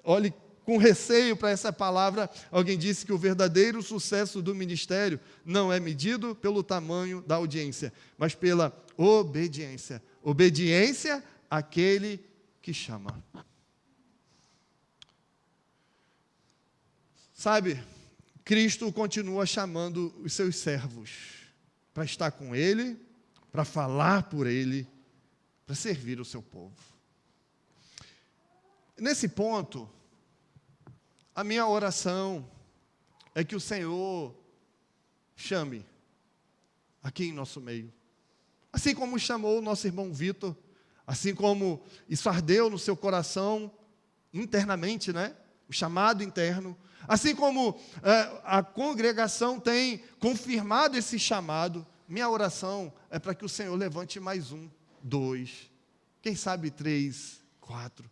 olhe com receio para essa palavra, alguém disse que o verdadeiro sucesso do ministério não é medido pelo tamanho da audiência, mas pela obediência. Obediência àquele que chama. Sabe, Cristo continua chamando os seus servos para estar com Ele, para falar por Ele, para servir o seu povo. Nesse ponto, a minha oração é que o Senhor chame aqui em nosso meio. Assim como chamou o nosso irmão Vitor, assim como isso ardeu no seu coração internamente, né? O chamado interno. Assim como a congregação tem confirmado esse chamado, minha oração é para que o Senhor levante mais 1, 2, quem sabe 3, 4.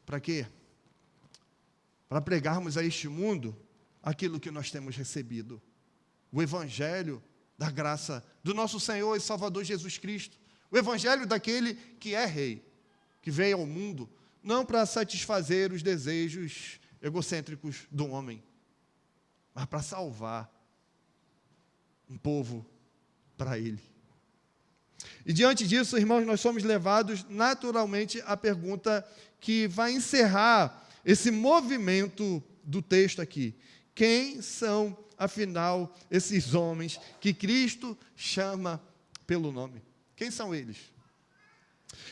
Para quê? Para pregarmos a este mundo aquilo que nós temos recebido. O Evangelho da graça do nosso Senhor e Salvador Jesus Cristo. O Evangelho daquele que é Rei, que veio ao mundo, não para satisfazer os desejos egocêntricos do homem, mas para salvar um povo para Ele. E diante disso, irmãos, nós somos levados naturalmente à pergunta que vai encerrar esse movimento do texto aqui. Quem são, afinal, esses homens que Cristo chama pelo nome? Quem são eles?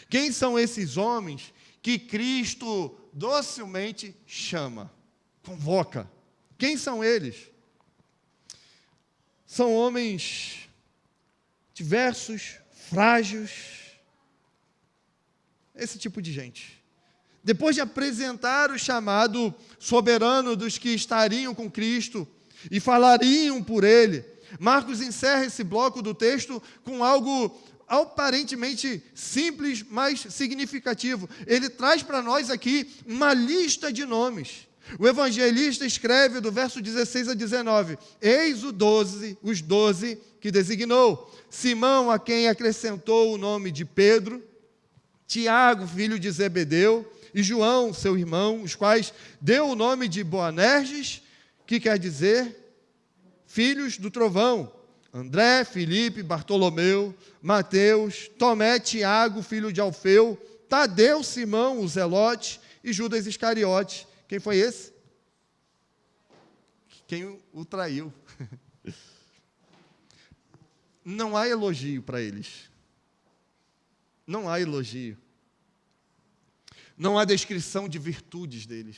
Quem são esses homens que Cristo docilmente chama, convoca? Quem são eles? São homens diversos, frágeis, esse tipo de gente. Depois de apresentar o chamado soberano dos que estariam com Cristo e falariam por Ele, Marcos encerra esse bloco do texto com algo aparentemente simples, mas significativo. Ele traz para nós aqui uma lista de nomes. O evangelista escreve do verso 16 a 19: eis os 12 que designou: Simão, a quem acrescentou o nome de Pedro, Tiago, filho de Zebedeu, e João, seu irmão, os quais deu o nome de Boanerges, que quer dizer filhos do trovão, André, Filipe, Bartolomeu, Mateus, Tomé, Tiago, filho de Alfeu, Tadeu, Simão, o Zelote, e Judas Iscariote. Quem foi esse? Quem o traiu. Não há elogio para eles. Não há elogio. Não há descrição de virtudes deles.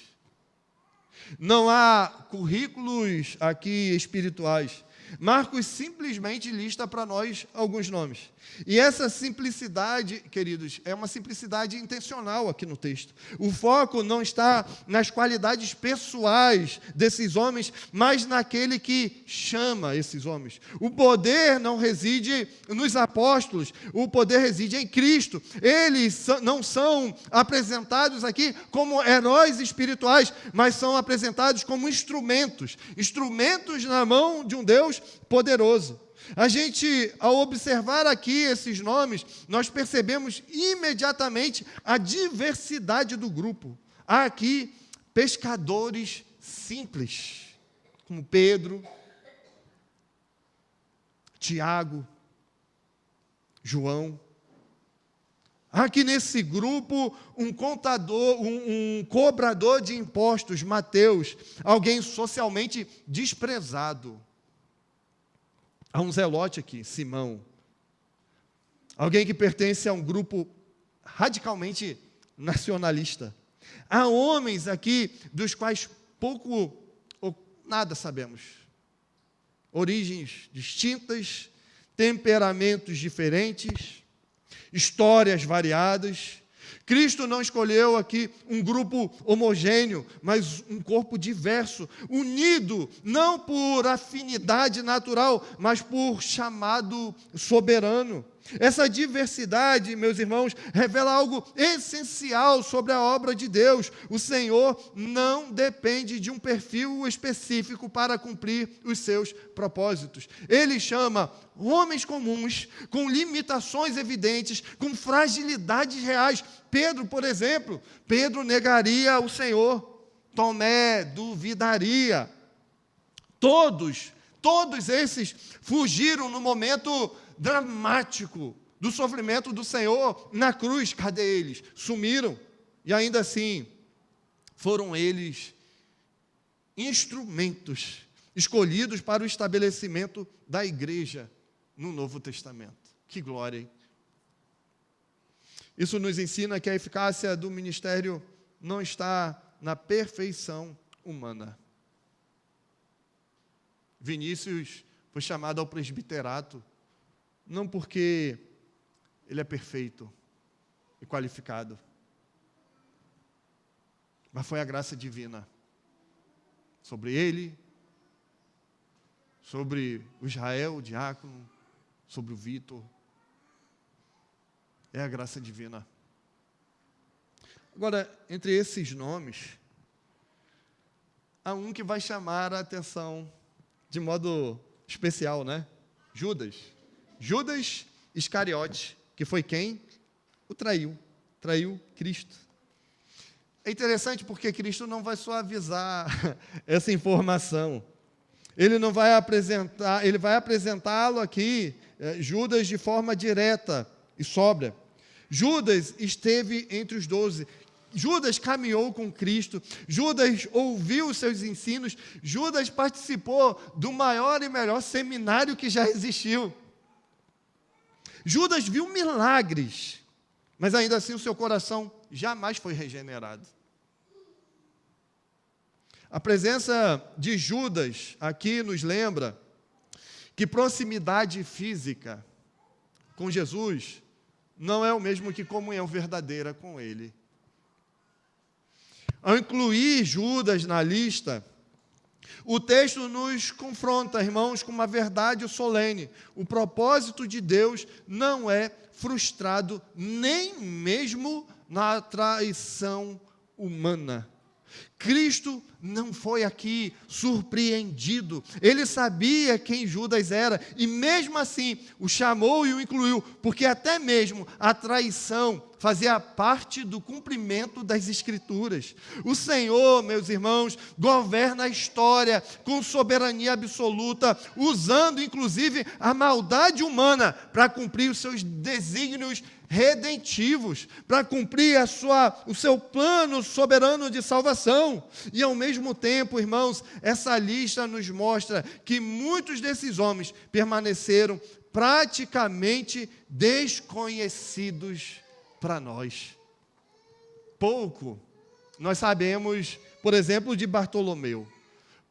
Não há currículos aqui espirituais. Marcos simplesmente lista para nós alguns nomes. E essa simplicidade, queridos, é uma simplicidade intencional aqui no texto. O foco não está nas qualidades pessoais desses homens, mas naquele que chama esses homens. O poder não reside nos apóstolos, o poder reside em Cristo. Eles não são apresentados aqui como heróis espirituais, mas são apresentados como instrumentos na mão de um Deus poderoso. A gente, ao observar aqui esses nomes, nós percebemos imediatamente a diversidade do grupo. Há aqui pescadores simples, como Pedro, Tiago, João. Há aqui nesse grupo um contador, um cobrador de impostos, Mateus, alguém socialmente desprezado. Há um zelote aqui, Simão. Alguém que pertence a um grupo radicalmente nacionalista. Há homens aqui dos quais pouco ou nada sabemos. Origens distintas, temperamentos diferentes, histórias variadas. Cristo não escolheu aqui um grupo homogêneo, mas um corpo diverso, unido não por afinidade natural, mas por chamado soberano. Essa diversidade, meus irmãos, revela algo essencial sobre a obra de Deus. O Senhor não depende de um perfil específico para cumprir os seus propósitos. Ele chama homens comuns, com limitações evidentes, com fragilidades reais. Pedro, por exemplo, Pedro negaria o Senhor. Tomé duvidaria. Todos esses fugiram no momento dramático do sofrimento do Senhor na cruz. Cadê eles? Sumiram. E ainda assim, foram eles instrumentos escolhidos para o estabelecimento da igreja no Novo Testamento. Que glória, hein? Isso nos ensina que a eficácia do ministério não está na perfeição humana. Vinícius foi chamado ao presbiterato não porque ele é perfeito e qualificado, mas foi a graça divina sobre ele, sobre o Israel, o diácono, sobre o Vitor. É a graça divina. Agora, entre esses nomes, há um que vai chamar a atenção de modo especial, né? Judas Iscariote, que foi quem? O traiu Cristo. É interessante porque Cristo não vai suavizar essa informação. Ele não vai apresentar, ele vai apresentá-lo aqui, Judas, de forma direta e sóbria. Judas esteve entre os 12. Judas caminhou com Cristo. Judas ouviu os seus ensinos. Judas participou do maior e melhor seminário que já existiu. Judas viu milagres, mas ainda assim o seu coração jamais foi regenerado. A presença de Judas aqui nos lembra que proximidade física com Jesus não é o mesmo que comunhão verdadeira com Ele. Ao incluir Judas na lista, o texto nos confronta, irmãos, com uma verdade solene. O propósito de Deus não é frustrado nem mesmo na traição humana. Cristo não foi aqui surpreendido. Ele sabia quem Judas era e mesmo assim o chamou e o incluiu, porque até mesmo a traição fazia parte do cumprimento das Escrituras. O Senhor, meus irmãos, governa a história com soberania absoluta, usando inclusive a maldade humana para cumprir os seus desígnios redentivos, para cumprir o seu plano soberano de salvação. E ao mesmo tempo, irmãos, essa lista nos mostra que muitos desses homens permaneceram praticamente desconhecidos para nós. Pouco nós sabemos, por exemplo, de Bartolomeu.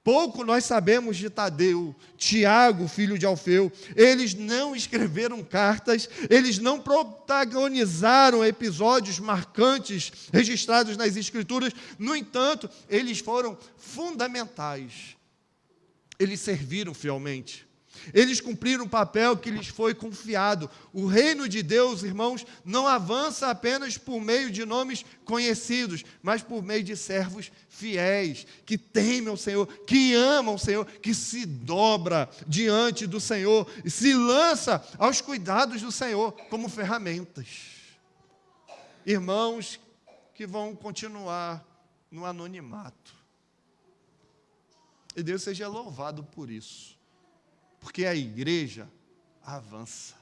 Pouco nós sabemos de Tadeu, Tiago, filho de Alfeu. Eles não escreveram cartas, eles não protagonizaram episódios marcantes registrados nas Escrituras. No entanto, eles foram fundamentais. Eles serviram fielmente. Eles cumpriram o papel que lhes foi confiado. O reino de Deus, irmãos, não avança apenas por meio de nomes conhecidos, mas por meio de servos fiéis, que temem o Senhor, que amam o Senhor, que se dobra diante do Senhor e se lança aos cuidados do Senhor como ferramentas. Irmãos que vão continuar no anonimato. E Deus seja louvado por isso. Porque a igreja avança.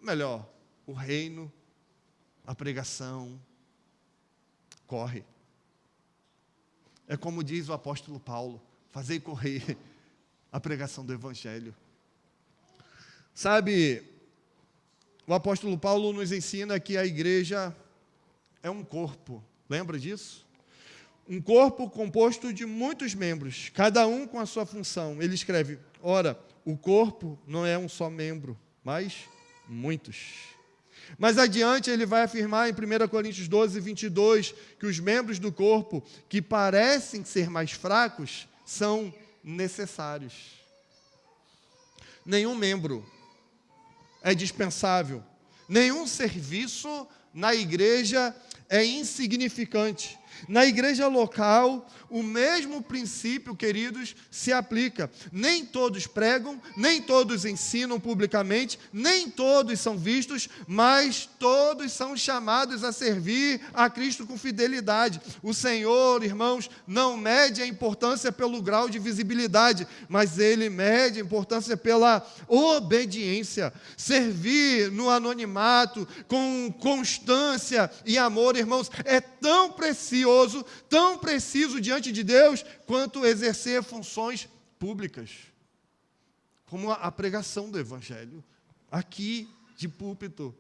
Melhor, o reino, a pregação, corre. É como diz o apóstolo Paulo, fazei correr a pregação do Evangelho. Sabe, o apóstolo Paulo nos ensina que a igreja é um corpo. Lembra disso? Um corpo composto de muitos membros, cada um com a sua função. Ele escreve: ora, o corpo não é um só membro, mas muitos. Mais adiante ele vai afirmar em 1 Coríntios 12, 22, que os membros do corpo que parecem ser mais fracos são necessários. Nenhum membro é dispensável. Nenhum serviço na igreja é insignificante. Na igreja local, o mesmo princípio, queridos, se aplica. Nem todos pregam, nem todos ensinam publicamente, nem todos são vistos, mas todos são chamados a servir a Cristo com fidelidade. O Senhor, irmãos, não mede a importância pelo grau de visibilidade, mas Ele mede a importância pela obediência. Servir no anonimato, com constância e amor, irmãos, é tão preciso diante de Deus, quanto exercer funções públicas, como a pregação do Evangelho, aqui de púlpito.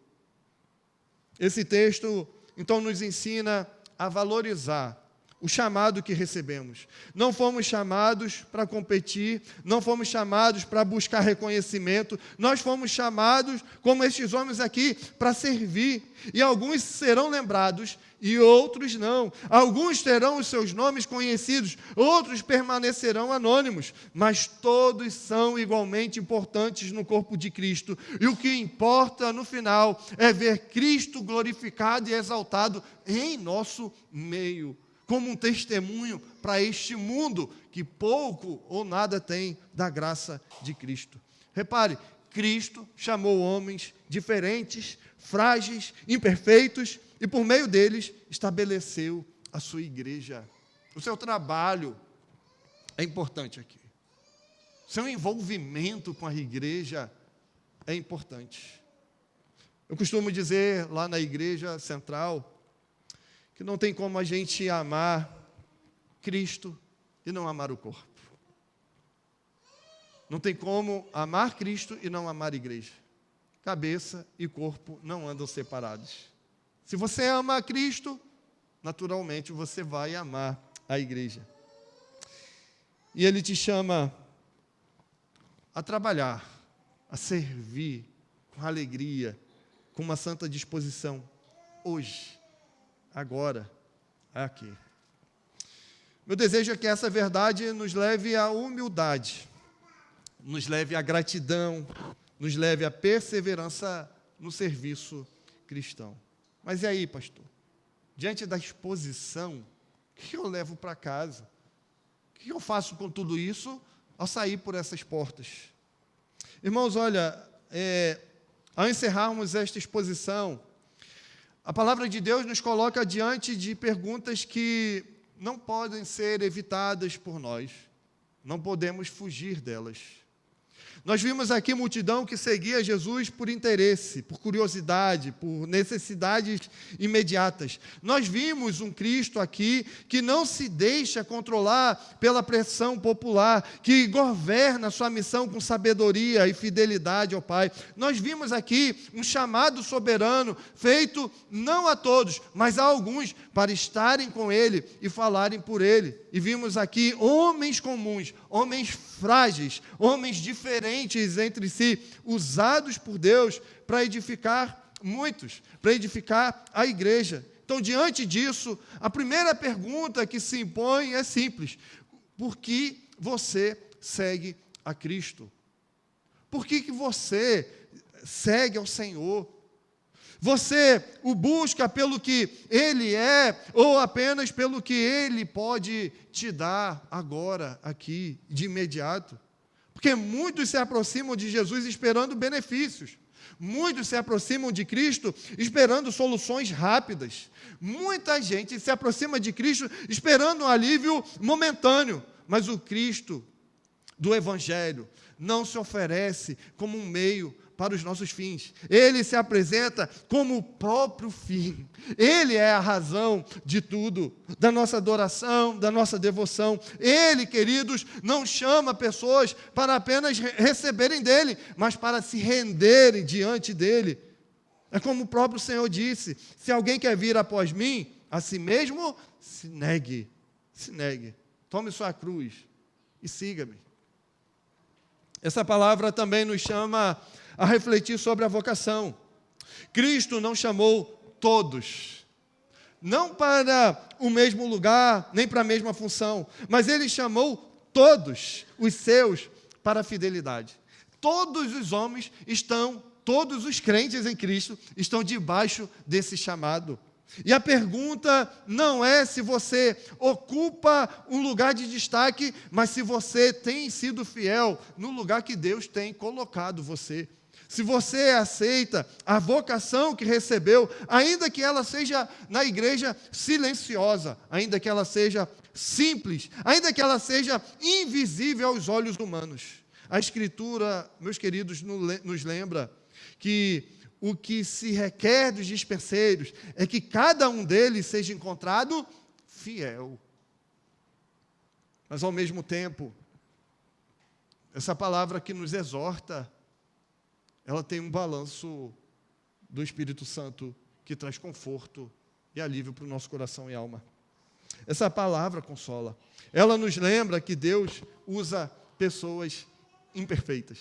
Esse texto, então, nos ensina a valorizar o chamado que recebemos. Não fomos chamados para competir, não fomos chamados para buscar reconhecimento, nós fomos chamados, como estes homens aqui, para servir. E alguns serão lembrados e outros não. Alguns terão os seus nomes conhecidos, outros permanecerão anônimos, mas todos são igualmente importantes no corpo de Cristo. E o que importa no final é ver Cristo glorificado e exaltado em nosso meio, como um testemunho para este mundo que pouco ou nada tem da graça de Cristo. Repare, Cristo chamou homens diferentes, frágeis, imperfeitos, e por meio deles estabeleceu a sua igreja. O seu trabalho é importante aqui. O seu envolvimento com a igreja é importante. Eu costumo dizer lá na igreja central que não tem como a gente amar Cristo e não amar o corpo. Não tem como amar Cristo e não amar a igreja. Cabeça e corpo não andam separados. Se você ama a Cristo, naturalmente você vai amar a igreja. E Ele te chama a trabalhar, a servir com alegria, com uma santa disposição, hoje, agora, aqui. Meu desejo é que essa verdade nos leve à humildade, nos leve à gratidão, nos leve à perseverança no serviço cristão. Mas e aí, pastor? Diante da exposição, o que eu levo para casa? O que eu faço com tudo isso ao sair por essas portas? Irmãos, olha, ao encerrarmos esta exposição, a palavra de Deus nos coloca diante de perguntas que não podem ser evitadas por nós, não podemos fugir delas. Nós vimos aqui multidão que seguia Jesus por interesse, por curiosidade, por necessidades imediatas. Nós vimos um Cristo aqui que não se deixa controlar pela pressão popular, que governa sua missão com sabedoria e fidelidade ao Pai. Nós vimos aqui um chamado soberano feito não a todos, mas a alguns, para estarem com Ele e falarem por Ele. E vimos aqui homens comuns, homens frágeis, homens diferentes entre si, usados por Deus para edificar muitos, para edificar a igreja. Então, diante disso, a primeira pergunta que se impõe é simples: por que você segue a Cristo? Por que você segue ao Senhor? Você o busca pelo que Ele é ou apenas pelo que Ele pode te dar agora, aqui, de imediato? Porque muitos se aproximam de Jesus esperando benefícios. Muitos se aproximam de Cristo esperando soluções rápidas. Muita gente se aproxima de Cristo esperando um alívio momentâneo. Mas o Cristo do Evangelho não se oferece como um meio para os nossos fins. Ele se apresenta como o próprio fim. Ele é a razão de tudo, da nossa adoração, da nossa devoção. Ele, queridos, não chama pessoas para apenas receberem dele, mas para se renderem diante dele. É como o próprio Senhor disse: se alguém quer vir após mim, a si mesmo se negue. Se negue. Tome sua cruz e siga-me. Essa palavra também nos chama a refletir sobre a vocação. Cristo não chamou todos, não para o mesmo lugar, nem para a mesma função, mas Ele chamou todos os seus para a fidelidade. Todos os homens todos os crentes em Cristo estão debaixo desse chamado. E a pergunta não é se você ocupa um lugar de destaque, mas se você tem sido fiel no lugar que Deus tem colocado você. Se você aceita a vocação que recebeu, ainda que ela seja na igreja silenciosa, ainda que ela seja simples, ainda que ela seja invisível aos olhos humanos. A Escritura, meus queridos, nos lembra que o que se requer dos dispenseiros é que cada um deles seja encontrado fiel. Mas, ao mesmo tempo, essa palavra que nos exorta, ela tem um balanço do Espírito Santo que traz conforto e alívio para o nosso coração e alma. Essa palavra consola. Ela nos lembra que Deus usa pessoas imperfeitas.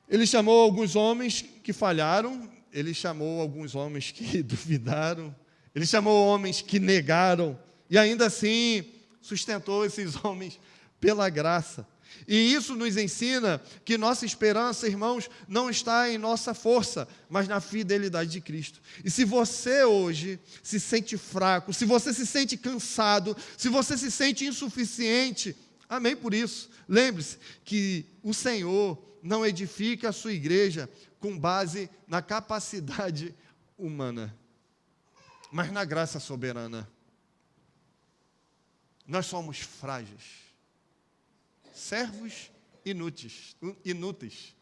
Ele chamou alguns homens que falharam, Ele chamou alguns homens que duvidaram, Ele chamou homens que negaram, e ainda assim sustentou esses homens pela graça. E isso nos ensina que nossa esperança, irmãos, não está em nossa força, mas na fidelidade de Cristo. E se você hoje se sente fraco, se você se sente cansado, se você se sente insuficiente, amém por isso. Lembre-se que o Senhor não edifica a sua igreja com base na capacidade humana, mas na graça soberana. Nós somos frágeis, servos inúteis,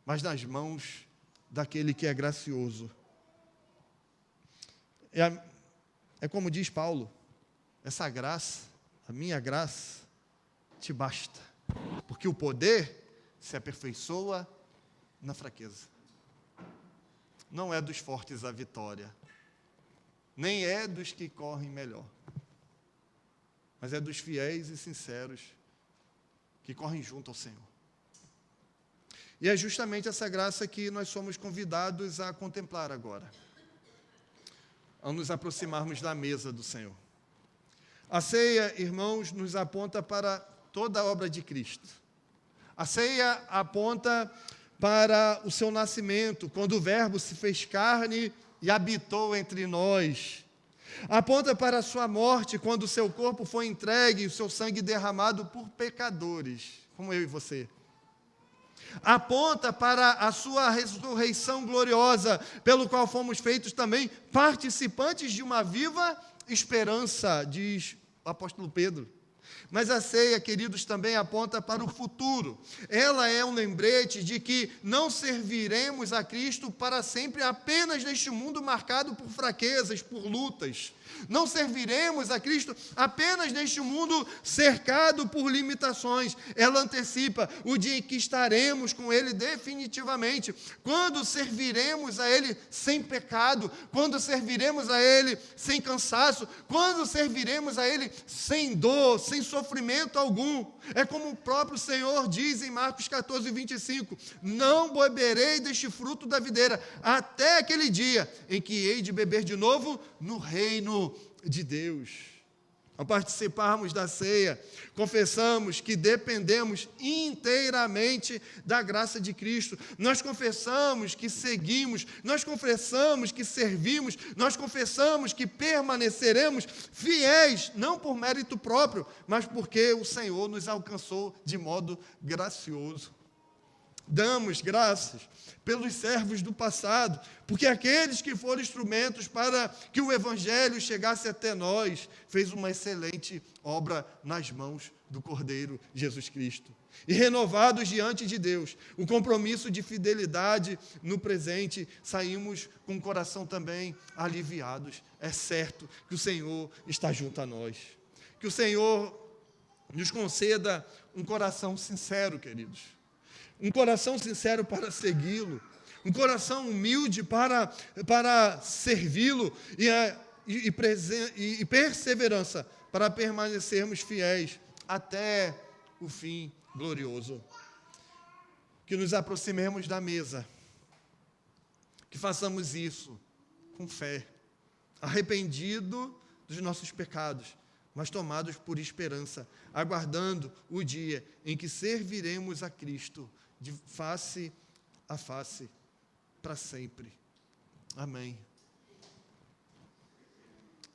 mas nas mãos daquele que é gracioso. É como diz Paulo: essa graça, a minha graça, te basta, porque o poder se aperfeiçoa na fraqueza. Não é dos fortes a vitória, nem é dos que correm melhor, mas é dos fiéis e sinceros que correm junto ao Senhor. E é justamente essa graça que nós somos convidados a contemplar agora, ao nos aproximarmos da mesa do Senhor. A ceia, irmãos, nos aponta para toda a obra de Cristo. A ceia aponta para o seu nascimento, quando o Verbo se fez carne e habitou entre nós. Aponta para a sua morte, quando o seu corpo foi entregue e o seu sangue derramado por pecadores, como eu e você. Aponta para a sua ressurreição gloriosa, pelo qual fomos feitos também participantes de uma viva esperança, diz o apóstolo Pedro. Mas a ceia, queridos, também aponta para o futuro. Ela é um lembrete de que não serviremos a Cristo para sempre apenas neste mundo marcado por fraquezas, por lutas. Não serviremos a Cristo apenas neste mundo cercado por limitações. Ela antecipa o dia em que estaremos com Ele definitivamente, quando serviremos a Ele sem pecado, quando serviremos a Ele sem cansaço, quando serviremos a Ele sem dor, sem sofrimento algum. É como o próprio Senhor diz em Marcos 14, 25, não beberei deste fruto da videira, até aquele dia em que hei de beber de novo no reino de Deus. Ao participarmos da ceia, confessamos que dependemos inteiramente da graça de Cristo. Nós confessamos que seguimos, nós confessamos que servimos, nós confessamos que permaneceremos fiéis, não por mérito próprio, mas porque o Senhor nos alcançou de modo gracioso. Damos graças pelos servos do passado, porque aqueles que foram instrumentos para que o Evangelho chegasse até nós, fez uma excelente obra nas mãos do Cordeiro Jesus Cristo. E renovados diante de Deus, o compromisso de fidelidade no presente, saímos com o coração também aliviados. É certo que o Senhor está junto a nós. Que o Senhor nos conceda um coração sincero, queridos. Um coração sincero para segui-lo, um coração humilde para servi-lo e perseverança para permanecermos fiéis até o fim glorioso. Que nos aproximemos da mesa, que façamos isso com fé, arrependido dos nossos pecados, mas tomados por esperança, aguardando o dia em que serviremos a Cristo de face a face, para sempre. Amém.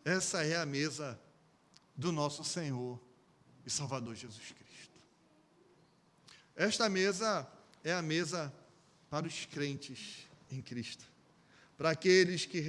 Essa é a mesa do nosso Senhor e Salvador Jesus Cristo. Esta mesa é a mesa para os crentes em Cristo, para aqueles que